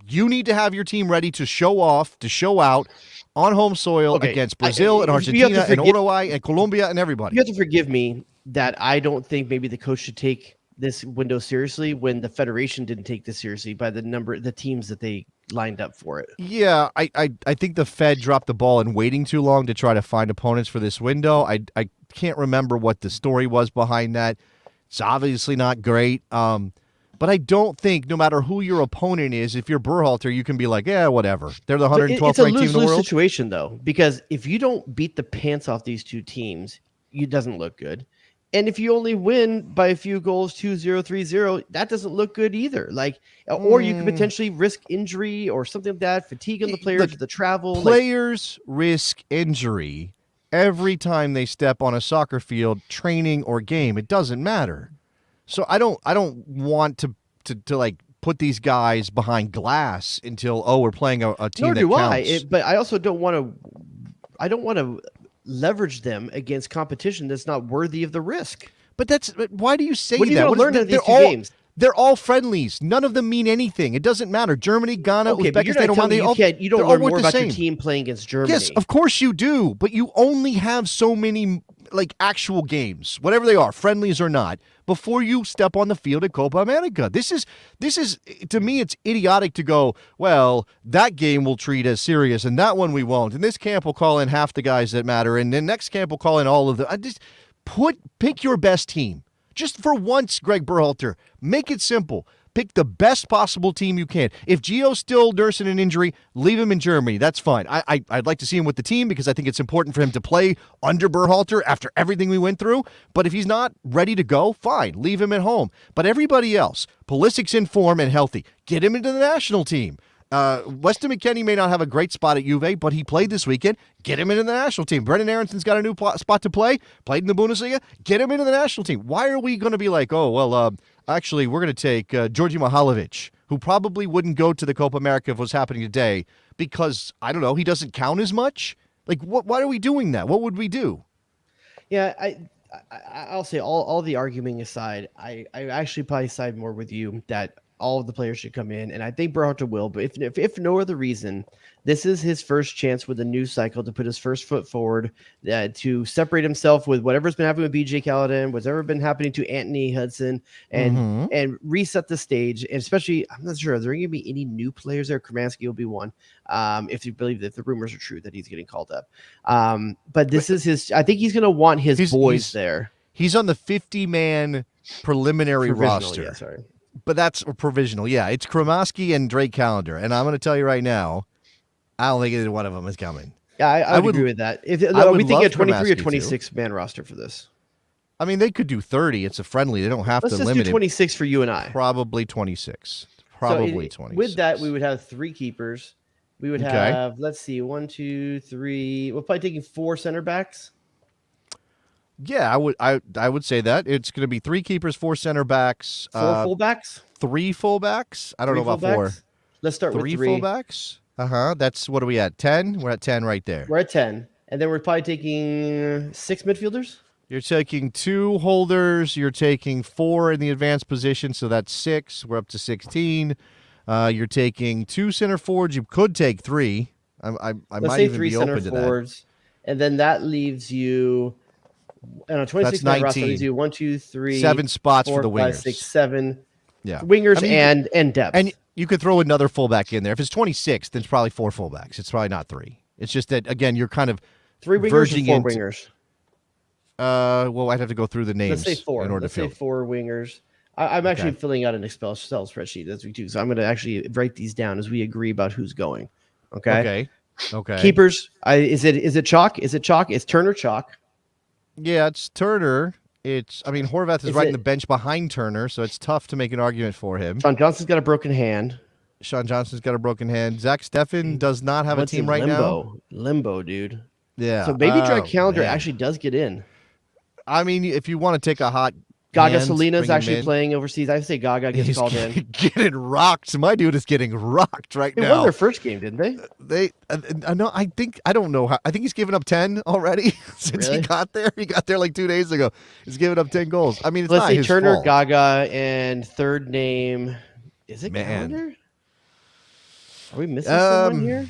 you need to have your team ready to show off, to show out on home soil against Brazil and Argentina and Uruguay and Colombia and everybody. You have to forgive me that I don't think maybe the coach should take this window seriously when the federation didn't take this seriously by the teams that they lined up for it. Yeah, I think the Fed dropped the ball in waiting too long to try to find opponents for this window. I can't remember what the story was behind that. It's obviously not great. But I don't think, no matter who your opponent is, if you're Berhalter, you can be like, yeah, whatever. They're the 112th ranked team in the world. It's a lose-lose situation, though, because if you don't beat the pants off these two teams, it doesn't look good. And if you only win by a few goals, 2-0, 3-0, that doesn't look good either. Or you could potentially risk injury or something like that, fatigue on the players, the travel. Players risk injury every time they step on a soccer field, training or game. It doesn't matter. So I don't want to put these guys behind glass until we're playing a team that counts. But I also don't want to leverage them against competition that's not worthy of the risk. But why do you say what that? What learn these two games? They're all friendlies. None of them mean anything. It doesn't matter. Germany, Ghana, Uzbekistan, Oman, you don't learn more about your team playing against Germany. Yes, of course you do. But you only have so many like actual games, whatever they are, friendlies or not, before you step on the field at Copa America. This is to me, it's idiotic to go, well, that game we'll treat as serious and that one we won't. And this camp will call in half the guys that matter, and then next camp will call in all of them. Pick your best team. Just for once, Greg Berhalter, make it simple. Pick the best possible team you can. If Gio's still nursing an injury, leave him in Germany. That's fine. I'd like to see him with the team because I think it's important for him to play under Berhalter after everything we went through. But if he's not ready to go, fine. Leave him at home. But everybody else, Pulisic's in form and healthy. Get him into the national team. Weston McKennie may not have a great spot at Juve, but he played this weekend. Get him into the national team. Brendan Aronson's got a new spot to play. Played in the Bundesliga. Get him into the national team. Why are we going to be like, oh, well, actually, we're going to take Georgi Mihalovic, who probably wouldn't go to the Copa America if it was happening today because, I don't know, he doesn't count as much? Like, why are we doing that? What would we do? Yeah, I'll say all the arguing aside, I actually probably side more with you that all of the players should come in, and I think Berhalter will. But if no other reason, this is his first chance with a new cycle to put his first foot forward, to separate himself with whatever's been happening with BJ Callahan, whatever been happening to Anthony Hudson, and reset the stage. And especially, I'm not sure, are there going to be any new players there? Kermansky will be one, if you believe that the rumors are true that he's getting called up. But this is his. I think he's going to want his boys there. He's on the 50-man preliminary roster. Yeah, sorry. But that's provisional. Yeah, it's Kremasky and Drake Callender. And I'm going to tell you right now, I don't think either one of them is coming. Yeah, I would agree with that. Are we thinking a 23 or 26 man roster for this? I mean, they could do 30. It's a friendly. They don't have to limit it. Let's just do 26 for you and I. Probably 26. Probably 26. With that, we would have 3 keepers. We would have, let's see, 1, 2, 3. We're probably taking 4 center backs. Yeah, I would say that. It's going to be 3 keepers, 4 center backs. 4 fullbacks? 3 fullbacks? I don't know about 4. Let's start with 3 fullbacks? That's, what are we at, 10? We're at 10 right there. We're at 10. And then we're probably taking 6 midfielders? You're taking 2 holders. You're taking 4 in the advanced position, so that's 6. We're up to 16. You're taking 2 center forwards. You could take 3. I might even be open to that. And then that leaves you... And on 26 man roster, leaves you 1, 2, 3, 7 spots 4, for the wingers. 5, 6, 7 yeah. wingers and depth. And you could throw another fullback in there. If it's 26, then it's probably 4 fullbacks. It's probably not 3. It's just that, again, you're kind of 3 wingers or 4 wingers? Well, I'd have to go through the names. Let's say 4. In order Let's to say 4 wingers. I'm actually filling out an Excel spreadsheet as we do, so I'm going to actually write these down as we agree about who's going. Okay. Keepers. Is it chalk? Is it chalk? It's Turner chalk. Yeah, it's Turner. Horvath is right in the bench behind Turner, so it's tough to make an argument for him. Sean Johnson's got a broken hand. Zach Steffen does not have a team right now. Limbo, dude. Yeah. So maybe Drake Callender actually does get in. I mean, if you want to take a hot Gaga Salinas actually playing overseas. I say Gaga gets called in. Getting rocked. My dude is getting rocked now. They won their first game, didn't they? I don't know how. I think he's given up 10 already since he got there. He got there like 2 days ago. He's given up 10 goals. I mean, it's not his Turner, fault. Gaga, and third name. Is it Callender? Are we missing someone here?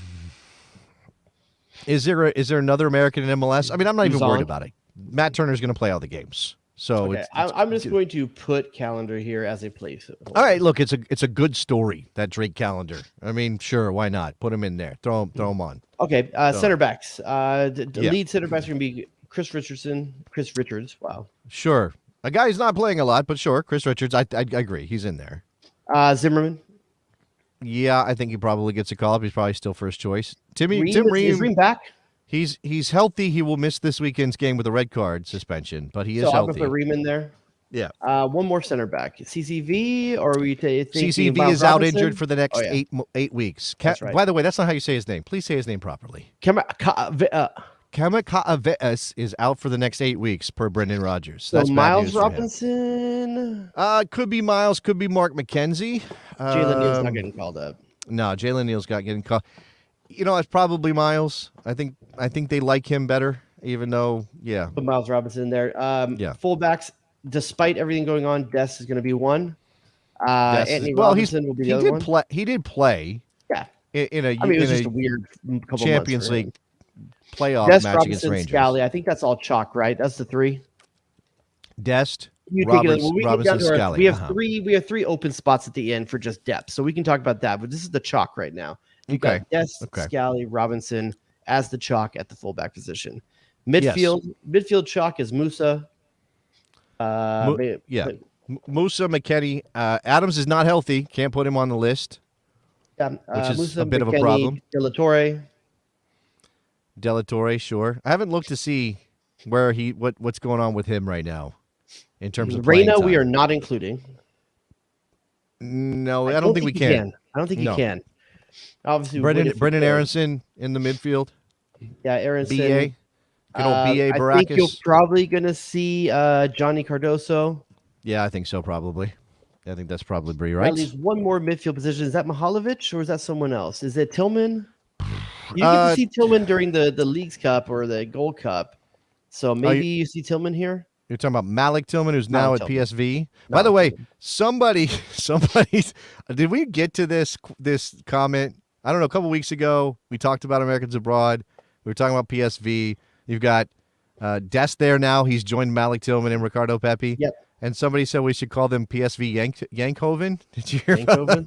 Is there another American in MLS? I mean, I'm not even worried about it. Matt Turner's going to play all the games. So I'm just going to put Callender here as a place. All right, look, it's a good story, that Drake Callender. I mean, sure, why not? Put him in there. Throw him on. Okay, center backs. The lead center backs are going to be Chris Richards. Wow. Sure. A guy who's not playing a lot, but sure, Chris Richards. I agree. He's in there. Zimmerman. Yeah, I think he probably gets a call up. He's probably still first choice. Tim Ream. Is Ream back? He's healthy. He will miss this weekend's game with a red card suspension, but he is healthy. healthy. So I'm going to put Ream in there. Yeah. One more center back. CCV, or are we thinking CCV is out injured for the next 8 weeks. That's right. By the way, that's not how you say his name. Please say his name properly. Kamakave'es is out for the next 8 weeks per Brendan Rodgers. So that's Miles Robinson? Could be Miles, could be Mark McKenzie. Jalen Neal's not getting called up. No, Jalen Neal's got getting called. You know, it's probably Miles. I think they like him better, even though, yeah. Put Miles Robinson in there. Fullbacks, despite everything going on, Des is going to be one. Anthony Robinson will be the other one. He did play. Yeah. It was just a weird couple Champions months League playoff Dest, match against Robinson, Rangers. Scally. I think that's all chalk, right? That's the three. Dest, You take it, Roberts, when we get Robinson, down to our, Scally. we have three. We have three open spots at the end for just depth, so we can talk about that. But this is the chalk right now. You got Dest, Scally, Robinson as the chalk at the fullback position. Midfield chalk is Musa. Musa, McKennie. Adams is not healthy. Can't put him on the list. Yeah, which is Musa, a bit of a McKennie, problem. De La Torre, sure. I haven't looked to see where what's going on with him right now in terms of playing Reina. time. We are not including. No, I don't think we can. I don't think you can. Obviously, Brendan Aronson in the midfield. Yeah, Aronson. BA. Good old BA Baracus. I think you're probably going to see Johnny Cardoso. Yeah, I think so, probably. I think that's probably right. At least one more midfield position. Is that Mihalovic or is that someone else? Is it Tillman? You get to see Tillman during the Leagues Cup or the Gold Cup. So maybe you see Tillman here? You're talking about Malik Tillman, who's now at PSV. By the way, somebody, did we get to this comment? I don't know. A couple weeks ago, we talked about Americans abroad. We were talking about PSV. You've got Des there now. He's joined Malik Tillman and Ricardo Pepi. Yep. And somebody said we should call them PSV Yankhoven. Did you hear Yankhoven?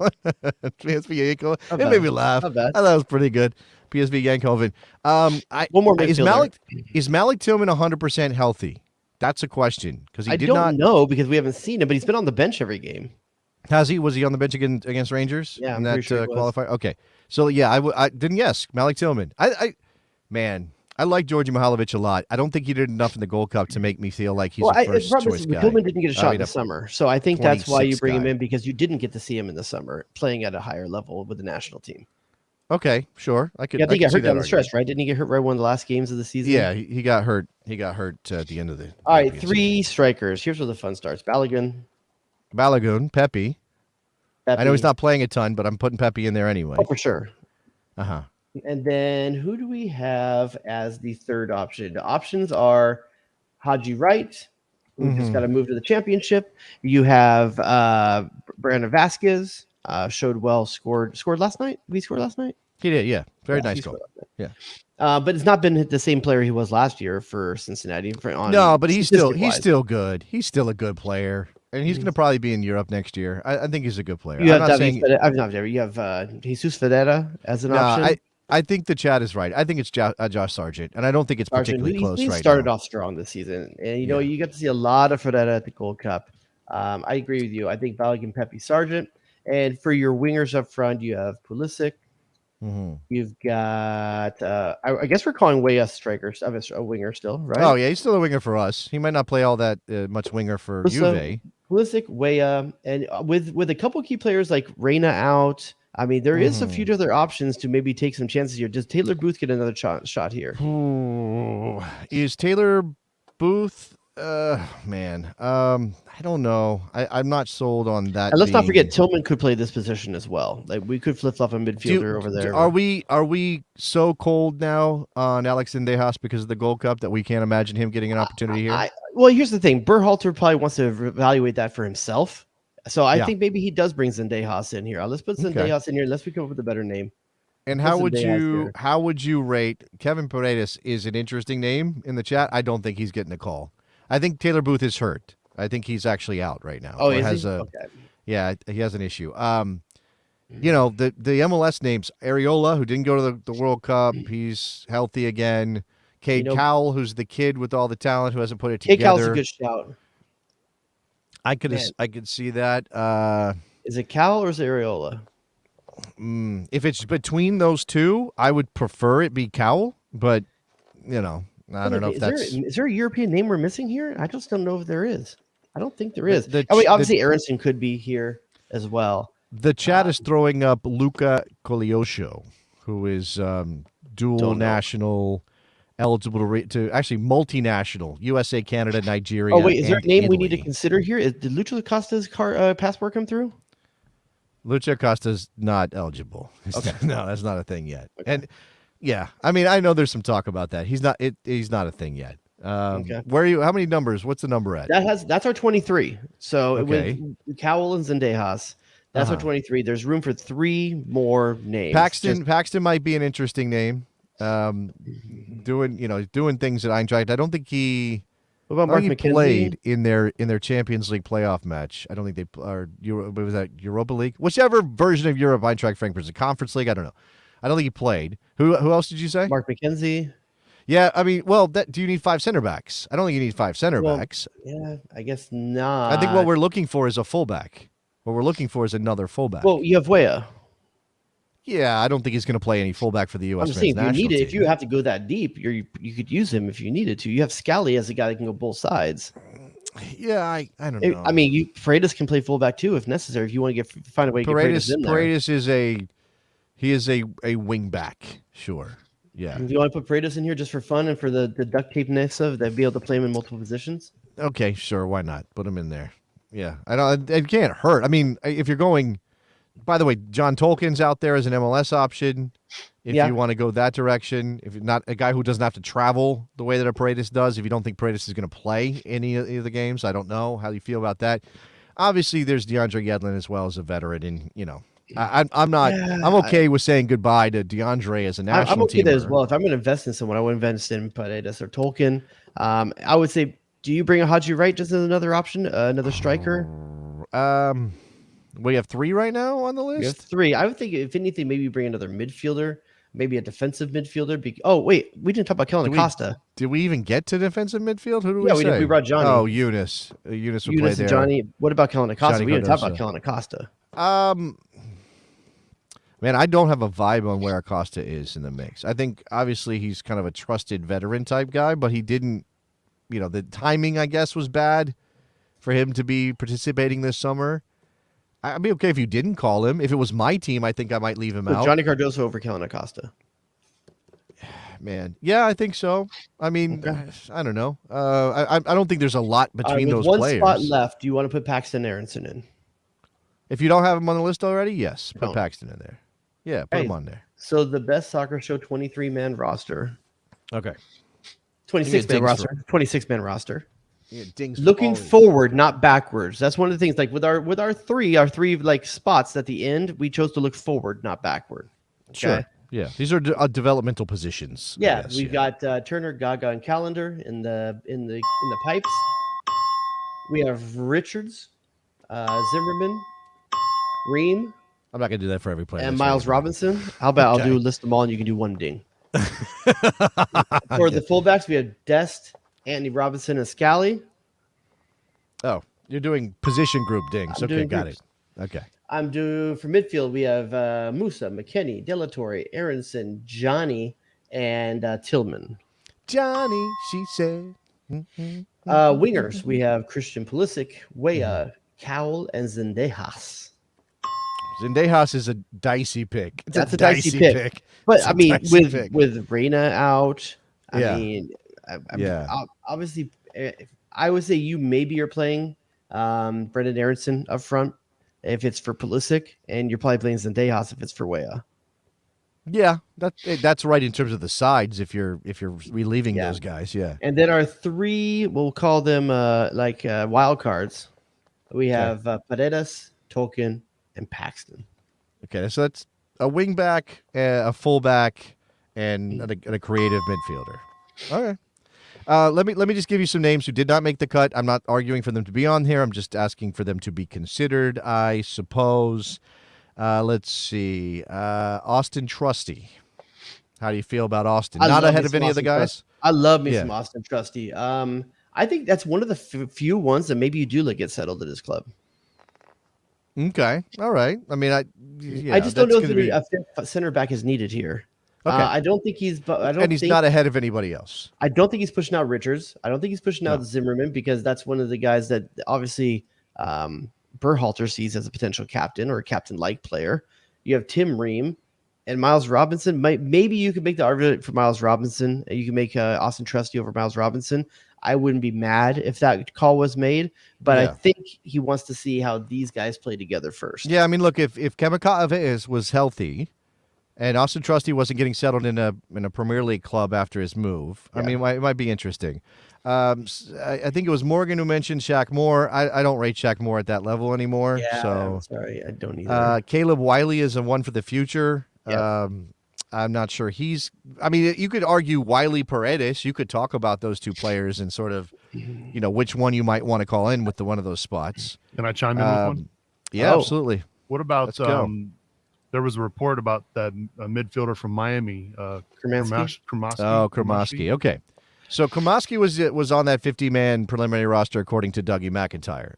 PSV Yankhoven. It made me laugh. I thought that was pretty good. PSV Yankhoven. One more midfielder. Is Malik Tillman 100% healthy? That's a question because I don't know because we haven't seen him, but he's been on the bench every game. Has he? Was he on the bench against Rangers? Yeah, in that qualifier. Okay, so yeah, I didn't. Yes, Malik Tillman. I like Georgi Mihalovic a lot. I don't think he did enough in the Gold Cup to make me feel like he's a first choice guy. Tillman didn't get a shot in the summer, so I think that's why you bring him in because you didn't get to see him in the summer playing at a higher level with the national team. Okay, sure. I think he got hurt down the stretch, right? Didn't he get hurt right one of the last games of the season? Yeah, he got hurt. He got hurt at the end of the. All right, three strikers. Here's where the fun starts. Balogun, Pepi. I know he's not playing a ton, but I'm putting Pepi in there anyway. Oh, for sure. Uh-huh. And then who do we have as the third option? The options are Haji Wright, who just got to move to the championship. You have Brandon Vasquez, showed well, scored last night. Did he score last night? He did, yeah. Very nice goal. Yeah. But it's not been the same player he was last year for Cincinnati. No, but he's still good. He's still a good player. And he's going to probably be in Europe next year. I think he's a good player. You have Jesus Ferreira as an option. I think the chat is right. I think it's Josh Sargent, and I don't think it's particularly close right now. He started off strong this season, and you got to see a lot of Ferreira at the Gold Cup. I agree with you. I think Balogun, Pepi, Sargent, and for your wingers up front, you have Pulisic. You've got, I guess we're calling Weah a winger still, right? Oh yeah, he's still a winger for us. He might not play all that much winger for Juve. Pulisic, Weah, and with a couple key players like Reina out. I mean, there is a few other options to maybe take some chances here. Does Taylor Booth get another shot here? Ooh. Is Taylor Booth? Man, I don't know. I'm not sold on that. And let's not forget, Tillman could play this position as well. Like we could flip flop a midfielder over there. Are we so cold now on Alex Zendejas because of the Gold Cup that we can't imagine him getting an opportunity here? Well, here's the thing. Berhalter probably wants to evaluate that for himself. So I think maybe he does bring Zendejas in here. Let's put Zendejas in here. Let's come up with a better name. And how would you rate Kevin Paredes? Is an interesting name in the chat. I don't think he's getting a call. I think Taylor Booth is hurt. I think he's actually out right now. Oh, is he? Okay. Yeah, he has an issue. The MLS names, Areola, who didn't go to the World Cup. He's healthy again. Cade Cowell, who's the kid with all the talent who hasn't put it together. Cade Cowell's a good shout. I could see that. Is it Cowell or is it Areola? If it's between those two, I would prefer it be Cowell, but I don't know if that's. Is there a European name we're missing here? I just don't know if there is. I don't think there is. Obviously, Aronson could be here as well. The chat is throwing up Luca Coglioscio, who is dual national, eligible to actually multinational, USA, Canada, Nigeria. Oh, wait, is there a name Italy. we need to consider here? Did Lucha Costa's passport come through? Lucha Costa's not eligible. Okay. No, that's not a thing yet. Okay. And yeah, I mean, I know there's some talk about that. He's not a thing yet. Okay. Where are you? How many numbers? What's the number at? That's our 23. So with Cowell and Zendejas, that's our 23. There's room for 3 more names. Paxton might be an interesting name. doing things at Eintracht. I don't think he. What about Mark he McKenzie? played in their Champions League playoff match. I don't think they are. Was that Europa League? Whichever version of Europe Eintracht Frankfurt's a Conference League. I don't know. I don't think he played. Who else did you say? Mark McKenzie. Yeah, I mean, well, do you need 5 center backs? I don't think you need 5 center backs. Yeah, I guess not. I think what we're looking for is a fullback. What we're looking for is another fullback. Well, you have Weah. Yeah, I don't think he's going to play any fullback for the U.S. I'm saying if you need it, team. if you have to go that deep, you could use him if you needed to. You have Scally as a guy that can go both sides. Yeah, I don't know. I mean, Paredes can play fullback too if necessary. If you want to find a way to get Paredes in there. Paredes is a wing back. Sure. Yeah. Do you want to put Paredes in here just for fun and for the duct tape ness of that, be able to play him in multiple positions? Okay, sure. Why not? Put him in there. Yeah. I don't. It can't hurt. I mean, if you're going. By the way, John Tolkien's out there as an MLS option. If you want to go that direction, if you're not a guy who doesn't have to travel the way that a Paredes does, if you don't think Paredes is going to play any of the games, I don't know how you feel about that. Obviously, there's DeAndre Yedlin as well as a veteran, and I'm okay with saying goodbye to DeAndre as a national team. I'm okay with that as well. If I'm going to invest in someone, I would invest in Paredes or Tolkien. I would say, do you bring a Haji Wright just as another option, another striker? We have 3 right now on the list. We have 3. I would think, if anything, maybe bring another midfielder, maybe a defensive midfielder. Oh, wait, we didn't talk about Kellen Acosta. Did we even get to defensive midfield? Who do we say? Yeah, we brought Johnny. Oh, Eunice. Eunice would play and there. Johnny. What about Kellen Acosta? Johnny We didn't talk about Kellen Acosta. Man, I don't have a vibe on where Acosta is in the mix. I think, obviously, he's kind of a trusted veteran type guy, but he didn't, the timing, I guess, was bad for him to be participating this summer. I'd be okay if you didn't call him. If it was my team, I think I might leave him out. Johnny Cardoso over Kellen Acosta. Man, yeah, I think so. I mean, I don't know. I don't think there's a lot between those players. One spot left. Do you want to put Paxton Aronson in? If you don't have him on the list already, yes, put Paxton in there. Yeah, put him on there. So the best soccer show 23-man roster. Okay. 26-man roster. 26-man roster. Yeah, looking forward, not backwards. That's one of the things. Like with our three like spots at the end, we chose to look forward, not backward. Okay? Sure. Yeah, these are developmental positions. Yeah, we've got Turner, Gaga, and Callender in the pipes. We have Richards, Zimmerman, Ream. I'm not gonna do that for every player. And Miles Robinson. How about I'll list them all and you can do one ding. For the fullbacks, we have Dest, Anthony Robinson, and Scally. Oh, you're doing position group dings. Okay, got it. Okay. I'm doing for midfield. We have Musa, McKennie, Delatorre, Aronson, Johnny, and Tillman. Johnny, she said. Wingers, we have Christian Pulisic, Weah, Cowell, and Zendejas. Zendejas is a dicey pick. That's a dicey pick. But I mean, with Reyna out, obviously, I would say you maybe are playing Brendan Aronson up front if it's for Pulisic, and you're probably playing Zendejas if it's for Weah. Yeah, that's right in terms of the sides. If you're relieving those guys, yeah. And then our 3, we'll call them wild cards. We have Paredes, Tolkien, and Paxton. Okay, so that's a wing back, a fullback, and a creative midfielder. All right. Let me just give you some names who did not make the cut. I'm not arguing for them to be on here. I'm just asking for them to be considered, I suppose. Let's see. Austin Trusty. How do you feel about Austin? Not ahead of any of the guys? I love me some Austin Trusty. I think that's one of the few ones that maybe you do get settled at his club. Okay. All right. I mean, I just don't know if a center back is needed here. Okay. I don't think he's. And he's not ahead of anybody else. I don't think he's pushing out Richards. I don't think he's pushing out Zimmerman because that's one of the guys that obviously Berhalter sees as a potential captain or a captain-like player. You have Tim Ream and Miles Robinson. Maybe you could make the argument for Miles Robinson. You can make Austin Trusty over Miles Robinson. I wouldn't be mad if that call was made, but I think he wants to see how these guys play together first. Yeah, I mean, look, if Kemaka was healthy and Austin Trusty wasn't getting settled in a Premier League club after his move, I mean, it might be interesting. I think it was Morgan who mentioned Shaq Moore. I don't rate Shaq Moore at that level anymore. Yeah, so I'm sorry, I don't either. Caleb Wiley is a one for the future. Yeah. I'm not sure he's. I mean, you could argue Wiley Paredes. You could talk about those two players and sort of, which one you might want to call in with one of those spots. Can I chime in with one? Yeah, absolutely. What about Let's go. There was a report about that midfielder from Miami, Kremasky? Kremasky. Kremasky. Okay. So Kremasky was on that 50-man preliminary roster according to Dougie McIntyre.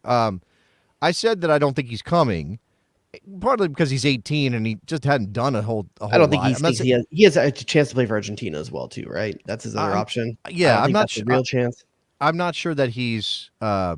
I said that I don't think he's coming, partly because he's 18 and he just hadn't done a whole I don't think lot. he has a chance to play for Argentina as well too, right? That's his other option. Yeah, I'm not sure. Real chance. I'm not sure that he's. I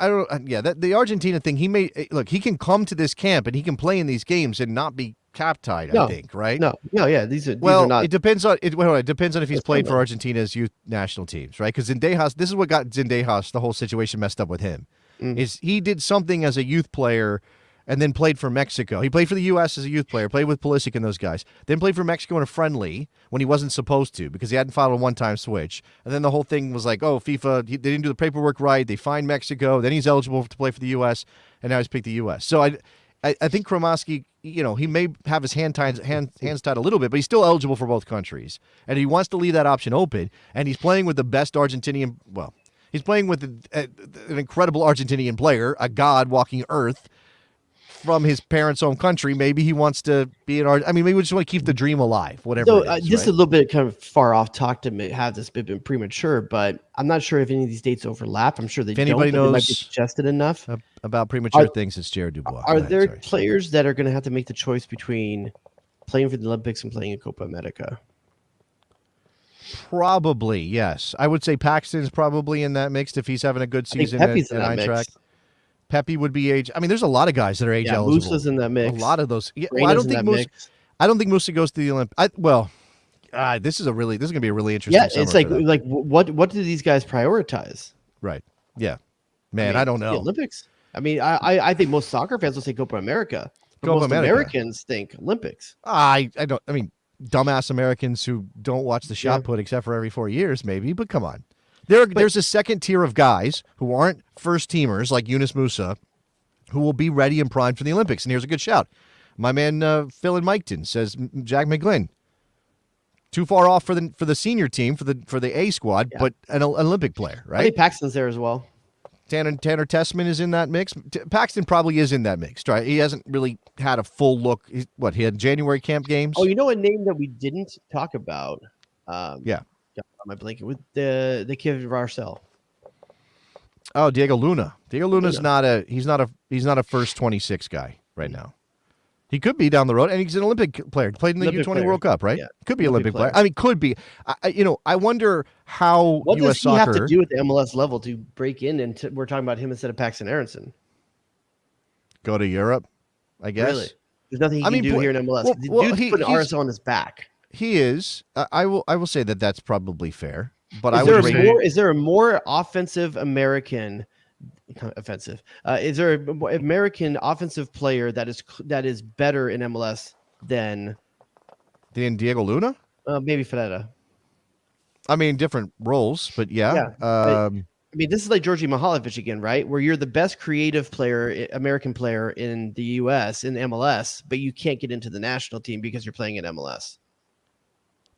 don't. Yeah, the Argentina thing. He can come to this camp and he can play in these games and not be cap tied. I think, right? No, yeah. These are not. It depends on it. Well, it depends on if he's played for Argentina's youth national teams, right? Because Zendejas, this is what got Zendejas the whole situation messed up with him. Is he did something as a youth player and then played for Mexico. He played for the U.S. as a youth player, played with Pulisic and those guys. Then played for Mexico in a friendly when he wasn't supposed to because he hadn't filed a one-time switch. And then the whole thing was like, oh, FIFA, they didn't do the paperwork right. They fined Mexico. Then he's eligible to play for the U.S. And now he's picked the U.S. So I think Kremasky, he may have his hands tied a little bit, but he's still eligible for both countries. And he wants to leave that option open. And he's playing with the best Argentinian, he's playing with an incredible Argentinian player, a god walking earth from his parents' home country. Maybe he wants to be maybe we just want to keep the dream alive, whatever. So it is, this is a little bit kind of far off talk to have this been premature, but I'm not sure if any of these dates overlap. I'm sure they don't. Anybody knows they might be suggested enough about premature things, it's Jared Dubois. Are there players that are going to have to make the choice between playing for the Olympics and playing in Copa America? Probably, yes. I would say Paxton's probably in that mix if he's having a good season at Eintracht. Pepe would be age. I mean, there's a lot of guys that are age eligible. Musa's in that mix. A lot of those. Yeah, well, I don't think Musa goes to the Olympics. This is going to be a really interesting. Yeah, it's like what do these guys prioritize? Right. Yeah. Man, I don't know. The Olympics. I mean, I think most soccer fans will say Copa America. But most Americans think Olympics. I don't. I mean, dumbass Americans who don't watch the shot put except for every 4 years, maybe. But come on. There's a second tier of guys who aren't first teamers like Yunus Musa who will be ready and primed for the Olympics. And here's a good shout. My man Phil in Miketon says Jack McGlynn. Too far off for the senior team, for the A squad, but an Olympic player, right? I think Paxton's there as well. Tanner Tessman is in that mix. Paxton probably is in that mix. Right? He hasn't really had a full look. He had January camp games? Oh, you know a name that we didn't talk about? My blanket with the kid of Arcel. Oh, Diego Luna. Diego Luna's not a first 26 guy right now. He could be down the road, and he's an Olympic player. Played in the U20 World Cup, right? Yeah. Could be Olympic player. I mean, could be. I wonder how what U.S. soccer have to do at the MLS level to break in, and we're talking about him instead of Paxton Aronson. Go to Europe, I guess. Really? There's nothing he can do here in MLS. Dude's putting RSL on his back. He is. I will say that's probably fair. But is there a more offensive American? Offensive. Is there an American offensive player that is better in MLS than Diego Luna? Maybe Ferreira. I mean, different roles, but yeah. I mean, this is like Georgi Mihalovic again, right? Where you're the best creative player, American player in the U.S. in MLS, but you can't get into the national team because you're playing in MLS.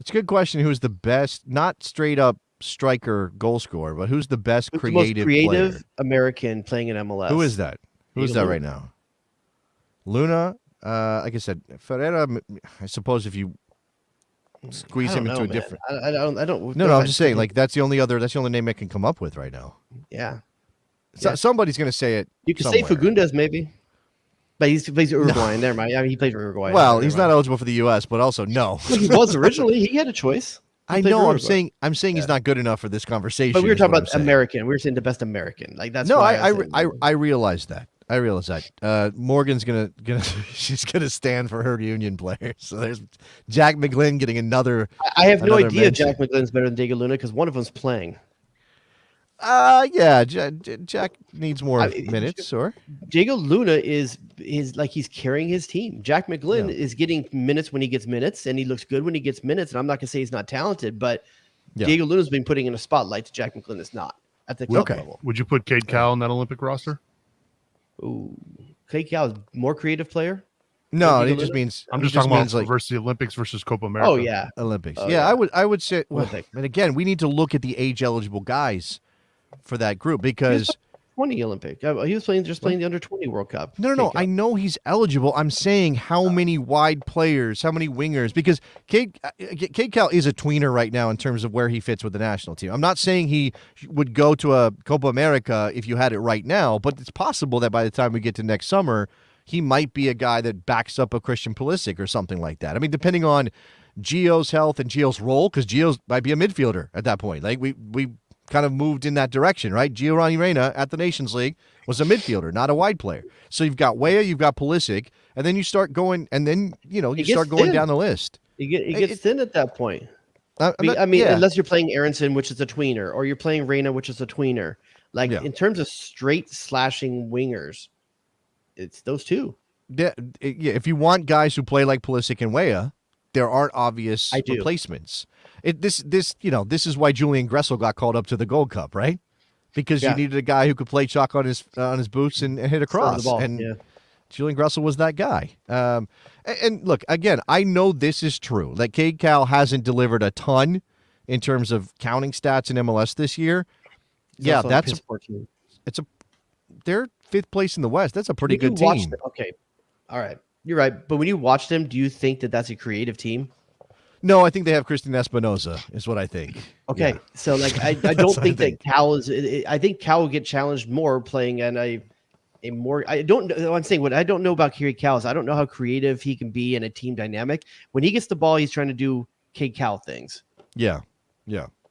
It's a good question. Who's the best, not straight up striker goal scorer, but who's the best creative player? American playing in MLS? Who is that? Who's that right now? Luna, like I said, Ferreira, I suppose if you squeeze him into a different. I don't. No, I'm just saying, like that's the only name I can come up with right now. Yeah. Somebody's going to say it. You could say Fagundes maybe. But he plays Uruguay, never mind. I mean, he played for Uruguay. Well, he's not eligible for the U.S., but also no. He was originally. He had a choice. I know. I'm saying he's not good enough for this conversation. But we were talking about American. We were saying the best American. Like that's. No, I realize that. I realize that. Morgan's she's gonna stand for her Union players. So there's Jack McGlynn getting another. I have no idea Jack McGlynn's better than Diego Luna because one of them's playing. Yeah, Jack needs more minutes. Or Diego Luna is like he's carrying his team. Jack McGlynn is getting minutes when he gets minutes, and he looks good when he gets minutes. And I'm not gonna say he's not talented, but Diego Luna's been putting in a spotlight to Jack McGlynn is not at the club level. Would you put Cade Cowell in that Olympic roster? Ooh, Cade Cowell is more creative player. No, it just means I'm just it talking about means, like, versus the Olympics versus Copa America. Oh yeah. Olympics. Oh, yeah, yeah. I would say. Well, Olympic. and again, we need to look at the age eligible guys for that group He was because 20 Olympic. He was playing the under 20 World Cup. no. I know he's eligible. I'm saying how many wide players, how many wingers, because Cade Cal is a tweener right now in terms of where he fits with the national team. I'm not saying he would go to a Copa America if you had it right now, but it's possible that by the time we get to next summer, he might be a guy that backs up a Christian Pulisic or something like that. I mean, depending on Gio's health and Gio's role, because Gio might be a midfielder at that point. Like we kind of moved in that direction, right? Giovanni Reina at the Nations League was a midfielder, not a wide player. So you've got Weah, you've got Pulisic, and then you start going, and then you start going down the list. It gets thin at that point. I mean, yeah. Unless you're playing Aronson, which is a tweener, or you're playing Reina, which is a tweener. Like in terms of straight slashing wingers, it's those two. Yeah. If you want guys who play like Pulisic and Weah, there aren't obvious replacements. This is why Julian Gressel got called up to the Gold Cup, right? Because you needed a guy who could play chalk on his boots and hit across. And Julian Gressel was that guy. And look, again, I know this is true. That Cade Cal hasn't delivered a ton in terms of counting stats in MLS this year. They're fifth place in the West. That's a pretty good team. Okay, all right, you're right. But when you watch them, do you think that that's a creative team? No, I think they have Christian Espinosa, is what I think. Okay, so like I don't think that Cal is. I think Cal will get challenged more playing in a more. I don't know. I'm saying what I don't know about Cade Cal is I don't know how creative he can be in a team dynamic. When he gets the ball, he's trying to do Cade Cal things. Yeah.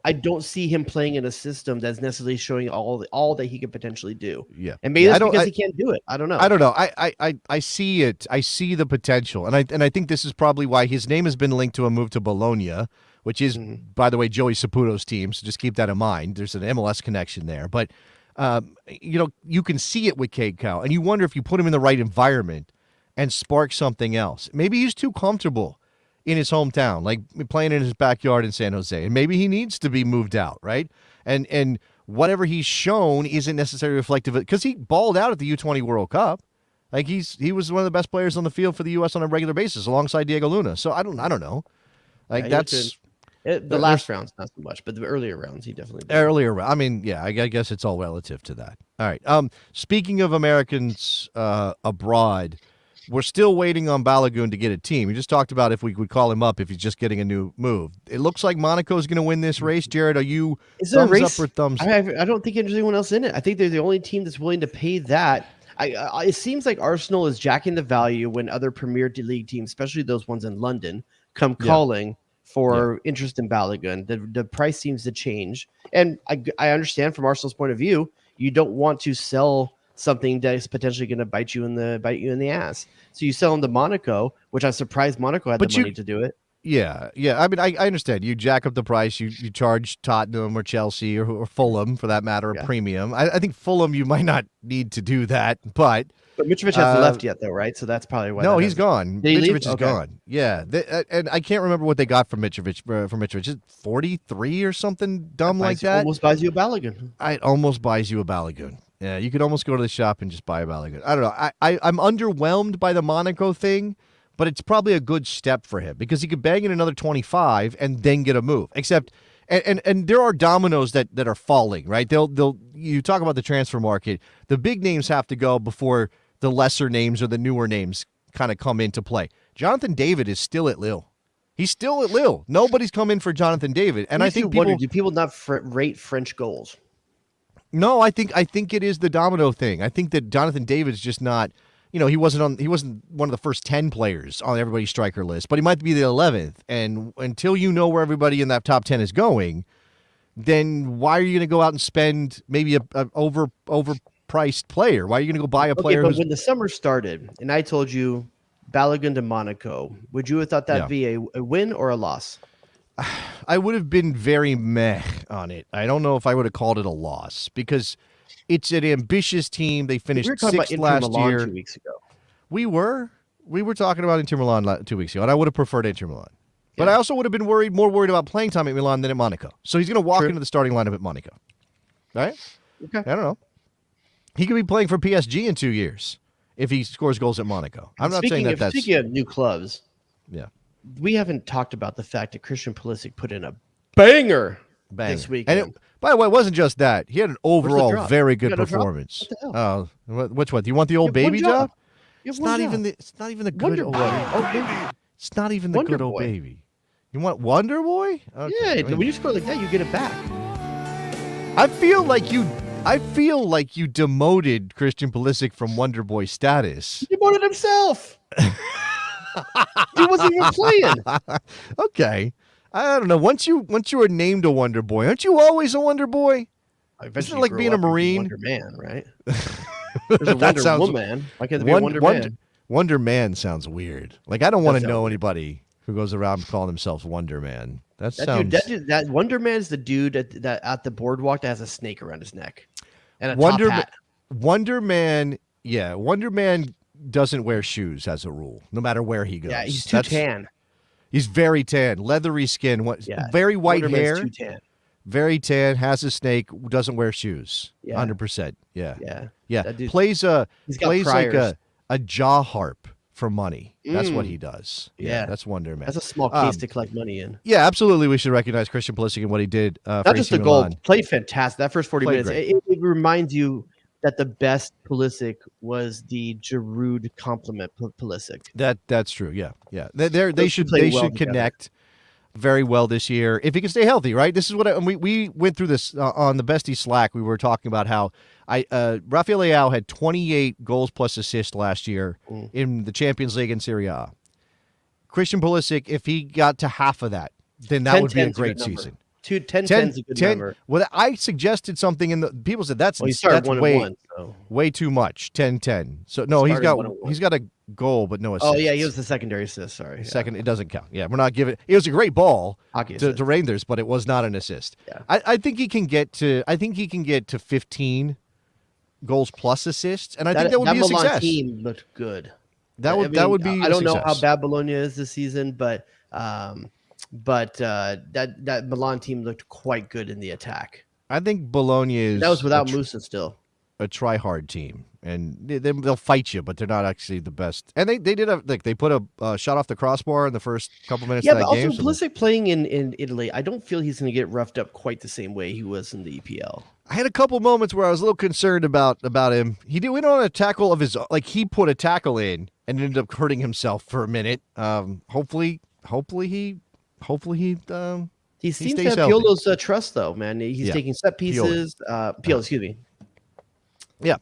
I don't see him playing in a system that's necessarily showing all that he could potentially do. Yeah, and maybe that's because he can't do it. I don't know. I see it. I see the potential, and I think this is probably why his name has been linked to a move to Bologna, which is, by the way, Joey Saputo's team. So just keep that in mind. There's an MLS connection there, but you can see it with Cade Cal, and you wonder if you put him in the right environment and spark something else. Maybe he's too comfortable in his hometown, like playing in his backyard in San Jose. And maybe he needs to be moved out, right? And whatever he's shown isn't necessarily reflective of, because he balled out at the U20 World Cup. Like he was one of the best players on the field for the U.S. on a regular basis alongside Diego Luna. So I don't know. Like the last rounds, not so much, but the earlier rounds, he definitely did. I mean, yeah, I guess it's all relative to that. All right. Speaking of Americans abroad, we're still waiting on Balogun to get a team. We just talked about if we would call him up if he's just getting a new move. It looks like Monaco's going to win this race. Jared, are you thumbs up or thumbs? I don't think there's anyone else in it. I think they're the only team that's willing to pay that. It seems like Arsenal is jacking the value when other Premier League teams, especially those ones in London, come calling for interest in Balogun. The price seems to change. And I understand from Arsenal's point of view, you don't want to sell something that is potentially going to bite you in the ass. So you sell them to Monaco, which I'm surprised Monaco had the money to do it. Yeah. I mean, I understand. You jack up the price. You charge Tottenham or Chelsea or Fulham, for that matter, a premium. I think Fulham, you might not need to do that, but Mitrovic hasn't left yet, though, right? So that's probably why. No, he's gone. Mitrovic is gone. Yeah, and I can't remember what they got from Mitrovic. Is 43 or something dumb like that? Almost buys you a Balogun. It almost buys you a Balogun. Yeah, you could almost go to the shop and just buy a Balogun. I don't know. I'm underwhelmed by the Monaco thing, but it's probably a good step for him because he could bang in another 25 and then get a move. Except, and there are dominoes that are falling, right? You talk about the transfer market. The big names have to go before the lesser names or the newer names kind of come into play. Jonathan David is still at Lille. He's still at Lille. Nobody's come in for Jonathan David, and I think do people not rate French goals? No, I think it is the domino thing. I think that Jonathan David's just not, he wasn't one of the first 10 players on everybody's striker list, but he might be the 11th. And until you know where everybody in that top 10 is going, then why are you going to go out and spend maybe a overpriced player? Why are you going to go buy a player? But when the summer started and I told you Balogun to Monaco, would you have thought that'd be a win or a loss? I would have been very meh on it. I don't know if I would have called it a loss because it's an ambitious team. They finished sixth last year. 2 weeks ago. We were talking about Inter Milan 2 weeks ago, and I would have preferred Inter Milan. But I also would have been more worried about playing time at Milan than at Monaco. So he's going to walk into the starting lineup at Monaco. Right? Okay. I don't know. He could be playing for PSG in 2 years. if he scores goals at Monaco. I'm not saying that's speaking of new clubs. Yeah. We haven't talked about the fact that Christian Pulisic put in a banger this week. And by the way, it wasn't just that. He had an overall very good got a drop? performance. What the hell? Which one? Do you want the old You have baby one job? You have It's one not job. even the good Wonder old Boy. baby. Oh, baby. It's not even the Wonder good old Boy. baby. You want Wonder Boy? Okay. Yeah, I mean, when you score like that, you get it back. I feel like you demoted Christian Pulisic from Wonder Boy status. He demoted himself. He wasn't even playing. Okay. I don't know. Once you are named a Wonder Boy, aren't you always a Wonder Boy? Isn't it like being a Marine? Wonder Man, right? There's a That Wonder sounds- Woman. Why can't there be a Wonder Man? Wonder Man sounds weird. Like I don't want to sound know weird. anybody who goes around calling themselves Wonder Man. That That sounds dude, that Wonder Man's the dude at the boardwalk that has a snake around his neck and a Wonder top hat. Wonder Man. Yeah, Wonder Man doesn't wear shoes as a rule, no matter where he goes. Yeah, he's too tan. He's very tan, leathery skin, Yeah, very white Wonder Man's hair, too tan. very tan, has a snake, doesn't wear shoes. Yeah. 100%. Yeah. Yeah, Yeah. That dude- Plays he's got like priors. a jaw harp for money. That's what he does. Yeah. That's Wonder Man. That's a small case to collect money in. Yeah, absolutely. We should recognize Christian Pulisic and what he did. For Not just AC the goal, Milan. played fantastic. That first 40 Played minutes, great. it reminds you that the best Pulisic was the Giroud complement Pulisic. That's true. Yeah, yeah. They Those should two play they well should together. connect very well this year if he can stay healthy. Right. This is what we went through this on the Bestie Slack. We were talking about how Rafael Leao had 28 goals plus assists last year in the Champions League and Serie A. Christian Pulisic, if he got to half of that, then that would be a 10-10's great good number. season. 10-10's a good number. Well, I suggested something in the people said that's Well, he started that's 1-1. So. way too much. 10-10. So no, he's Started got 1-1. he's got a goal but no assists. Oh yeah, he was the secondary assist. Sorry, yeah. Second, it doesn't count. Yeah, we're not giving. It was a great ball Hockey to assist. Rangers, but it was not an assist. Yeah. I think he can get to. I think he can get to 15 goals plus assists, and I think that would be a Milan success. team looked good. That would be. I a don't know how success. bad Bologna is this season, but that Milan team looked quite good in the attack. I think Bologna is. That was without a, Musa still. a try-hard team, and they'll fight you, but they're not actually the best. And they did they put a shot off the crossbar in the first couple minutes Yeah, of but that game. also Pulisic playing in Italy, I don't feel he's going to get roughed up quite the same way he was in the EPL. I had a couple moments where I was a little concerned about him. He went on a tackle of his he put a tackle in and ended up hurting himself for a minute. Hopefully he He seems to stays have healthy. Piolo's trust, though, man. He's Yeah. taking set pieces. Piolo, excuse me. Yeah,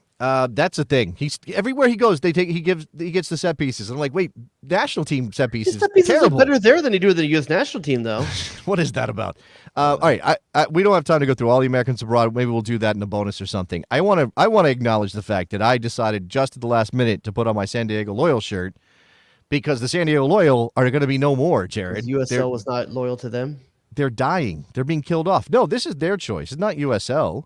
that's the thing. He's everywhere he goes. He gets the set pieces. I'm like, wait, national team set pieces. His set pieces terrible. look better there than they do with the U.S. national team, though. What is that about? All right, we don't have time to go through all the Americans abroad. Maybe we'll do that in a bonus or something. I want to acknowledge the fact that I decided just at the last minute to put on my San Diego Loyal shirt because the San Diego Loyal are going to be no more, Jared. USL was not loyal to them. They're dying. They're being killed off. No, this is their choice. It's not USL.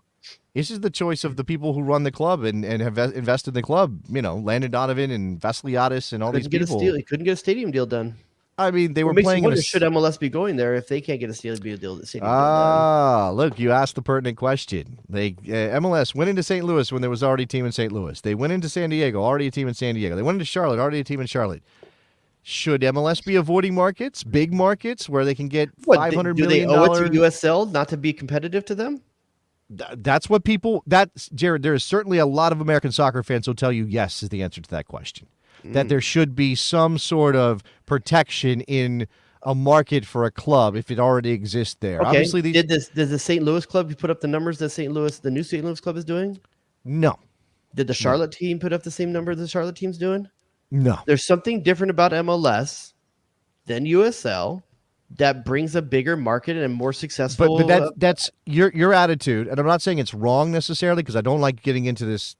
This is the choice of the people who run the club and have invested in the club. You know, Landon Donovan and Vasiliadis and all these people. He couldn't get a stadium deal done. I mean, they were What makes you playing in wonder, a should MLS be going there if they can't get a stadium deal done? look, you asked the pertinent question. They MLS went into St. Louis when there was already a team in St. Louis. They went into San Diego, already a team in San Diego. They went into Charlotte, already a team in Charlotte. Should MLS be avoiding markets, big markets, where they can get $500 do million? they owe it to USL not to be competitive to them? That's what people. That's Jared. There is certainly a lot of American soccer fans who'll tell you yes is the answer to that question. That there should be some sort of protection in a market for a club if it already exists there. Okay. Obviously, Did the St. Louis club put up the numbers that the new St. Louis club is doing? no, Did the Charlotte team put up the same number the Charlotte team's doing? no. There's something different about MLS than USL that brings a bigger market and a more successful. But that's your attitude, and I'm not saying it's wrong necessarily because I don't like getting into this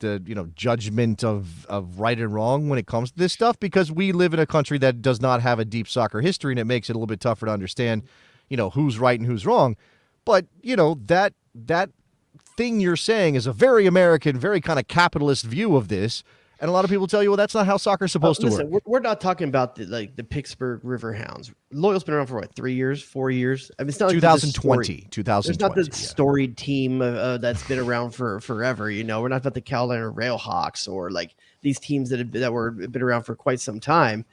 judgment of right and wrong when it comes to this stuff because we live in a country that does not have a deep soccer history and it makes it a little bit tougher to understand, who's right and who's wrong. But that thing you're saying is a very American, very kind of capitalist view of this. And a lot of people tell you, well, that's not how soccer's supposed to Listen, work. we're not talking about the Pittsburgh Riverhounds. Loyal's been around for what, 3 years, 4 years? I mean, it's not like 2020. There's not the storied team that's been around for forever. You know, we're not about the Carolina Railhawks or like these teams that have been around for quite some time.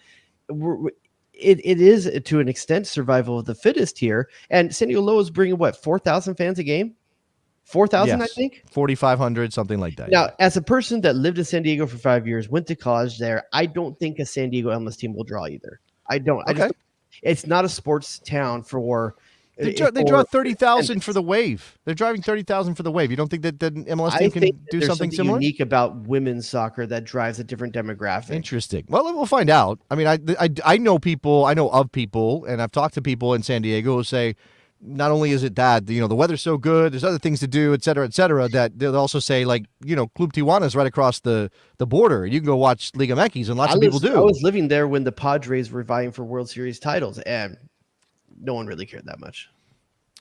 It is to an extent survival of the fittest here. And San Diego Low is bringing what, 4,000 fans a game? 4,000, yes. I think. 4,500, something like that. Now, as a person that lived in San Diego for 5 years, went to college there, I don't think a San Diego MLS team will draw either. I don't. Okay. It's not a sports town for. They draw 30,000 for the Wave. They're driving 30,000 for the Wave. You don't think that the MLS team can do something similar? Unique about women's soccer that drives a different demographic. Interesting. Well, we'll find out. I mean, I know people. I know of people, and I've talked to people in San Diego who say, not only is it that, the weather's so good, there's other things to do, et cetera, that they'll also say, like, Club Tijuana is right across the border. You can go watch Liga MX, and lots of people do. I was living there when the Padres were vying for World Series titles, and no one really cared that much.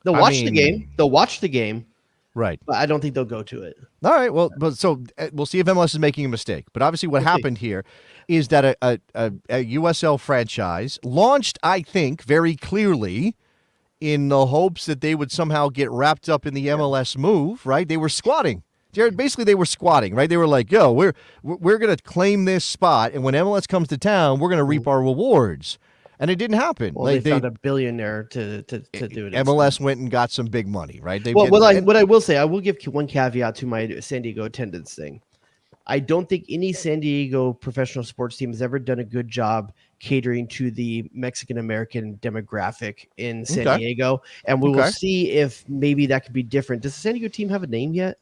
They'll watch the game. They'll watch the game. Right. But I don't think they'll go to it. All right. Well, so we'll see if MLS is making a mistake. But obviously what happened here is that a USL franchise launched, I think, very clearly in the hopes that they would somehow get wrapped up in the MLS move, right? They were squatting. Jared, basically they were squatting, right? They were like, yo, we're going to claim this spot, and when MLS comes to town, we're going to reap our rewards. And it didn't happen. Well, they found a billionaire to do it. MLS went and got some big money, right? What I will say, I will give one caveat to my San Diego attendance thing. I don't think any San Diego professional sports team has ever done a good job catering to the Mexican-American demographic in San Diego. And we will see if maybe that could be different. Does the San Diego team have a name yet?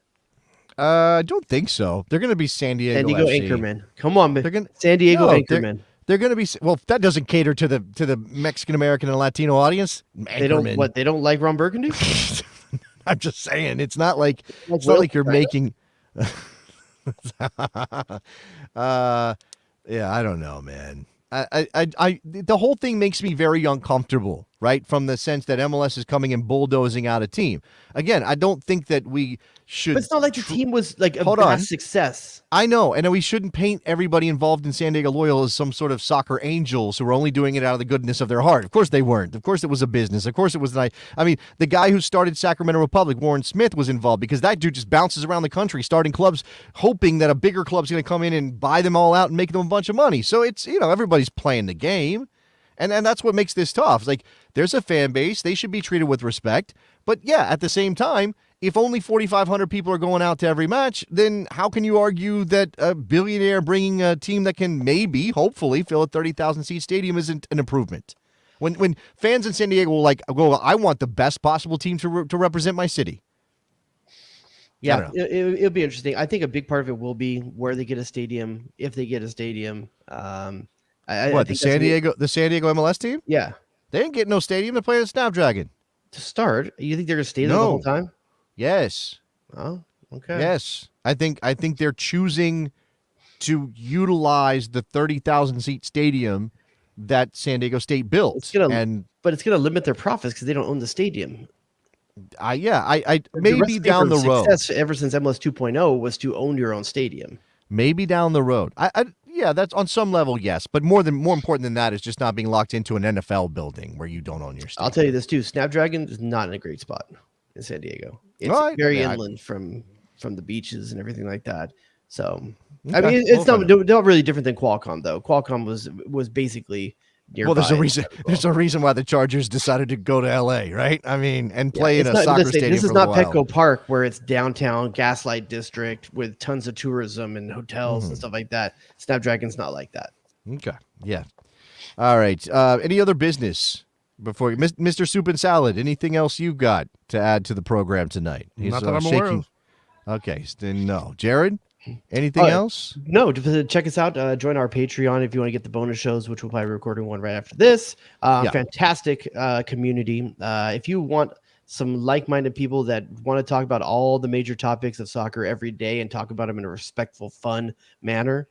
I don't think so. They're going to be San Diego FC. Anchorman. Come on, San Diego Anchorman. They're going to be, well, that doesn't cater to the Mexican American and Latino audience. Anchorman. They don't like Ron Burgundy? I'm just saying, it's not like you're making. Yeah, I don't know, man. The whole thing makes me very uncomfortable, right? From the sense that MLS is coming and bulldozing out a team. Again, I don't think that we should. But it's not like the team was like a vast success. I know, and we shouldn't paint everybody involved in San Diego Loyal as some sort of soccer angels who are only doing it out of the goodness of their heart. Of course they weren't. Of course it was a business. Of course it was nice. I mean, the guy who started Sacramento Republic, Warren Smith, was involved because that dude just bounces around the country starting clubs, hoping that a bigger club's going to come in and buy them all out and make them a bunch of money. So it's, everybody's playing the game. And that's what makes this tough. It's like, there's a fan base. They should be treated with respect. But yeah, at the same time, if only 4,500 people are going out to every match, then how can you argue that a billionaire bringing a team that can maybe, hopefully, fill a 30,000-seat stadium isn't an improvement? When fans in San Diego will go, I want the best possible team to represent my city. Yeah, it'll be interesting. I think a big part of it will be where they get a stadium, if they get a stadium. The San Diego MLS team? Yeah. They ain't getting no stadium. They're playing at Snapdragon. To start, you think they're going to stay there the whole time? Yes. Oh, okay. Yes. I think they're choosing to utilize the 30,000-seat stadium that San Diego State built. But it's going to limit their profits because they don't own the stadium. Maybe down the road. Success ever since MLS 2.0 was to own your own stadium. Maybe down the road. Yeah, that's on some level, yes. But more important than that is just not being locked into an NFL building where you don't own your stadium. I'll tell you this too: Snapdragon is not in a great spot in San Diego. It's very inland from the beaches and everything like that. So, okay. I mean, it's not really different than Qualcomm though. Qualcomm was basically nearby. Well, there's a reason why the Chargers decided to go to LA, right? I mean, and play in a soccer stadium. This is not Petco Park where it's downtown Gaslight District with tons of tourism and hotels and stuff like that. Snapdragon's not like that. Okay. Yeah. All right. Any other business before Mr. Soup and Salad? Anything else you got to add to the program tonight? Not that I'm aware of. Okay. Then no. Jared? Anything else? No, check us out. Join our Patreon if you want to get the bonus shows, which we'll probably be recording one right after this. Fantastic community. If you want some like-minded people that want to talk about all the major topics of soccer every day and talk about them in a respectful, fun manner,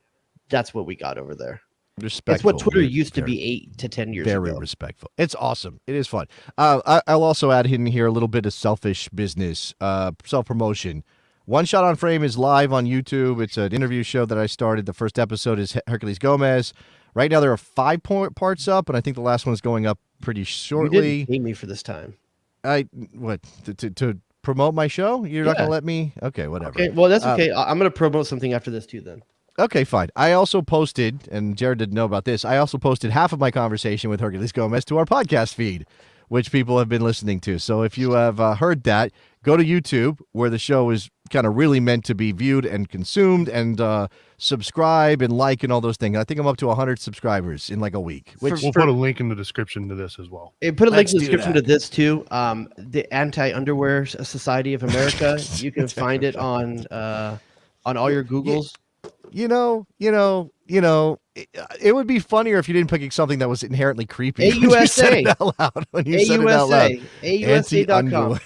that's what we got over there. Respectful. It's what Twitter used to be 8 to 10 years ago. Very respectful. It's awesome. It is fun. I'll also add in here a little bit of selfish business, self-promotion. One Shot on Frame is live on YouTube. It's an interview show that I started. The first episode is Hercules Gomez. Right now there are 5 parts up, and I think the last one is going up pretty shortly. You didn't pay me for this time. To promote my show? You're not going to let me? Okay, whatever. Okay, well, that's okay. I'm going to promote something after this too then. Okay, fine. I also posted, and Jared didn't know about this, I also posted half of my conversation with Hercules Gomez to our podcast feed, which people have been listening to. So if you have heard that, go to YouTube, where the show is kind of really meant to be viewed and consumed, and subscribe and like and all those things. I think I'm up to 100 subscribers in like a week. We'll put a link in the description to this as well. Put a link in the description to this too. The Anti-Underwear Society of America. You can find it on all your Googles. It would be funnier if you didn't pick something that was inherently creepy. AUSA. When you said it out loud. When you said it out loud. AUSA.com.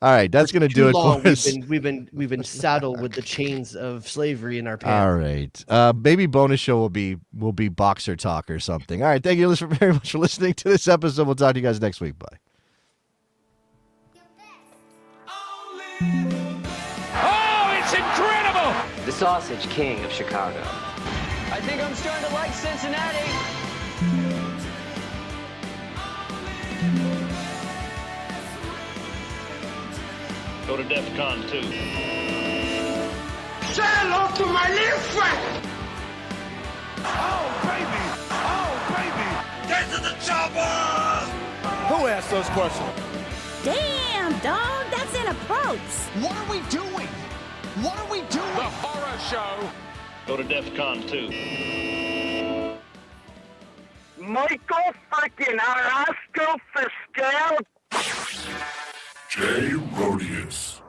All right, that's going to do it long, for us. We've been saddled with the chains of slavery in our pants. All right, maybe bonus show will be boxer talk or something. All right, thank you very much for listening to this episode. We'll talk to you guys next week. Bye. Oh, it's incredible! The Sausage King of Chicago. I think I'm starting to like Cincinnati. Go to DEFCON 2. Say hello to my little friend. Oh, baby! Get to the chopper! Who asked those questions? Damn, dog, that's inappropriate. What are we doing? What are we doing? The horror show. Go to DEFCON 2. Michael freaking Arasco Fiscal. Jay Rodius.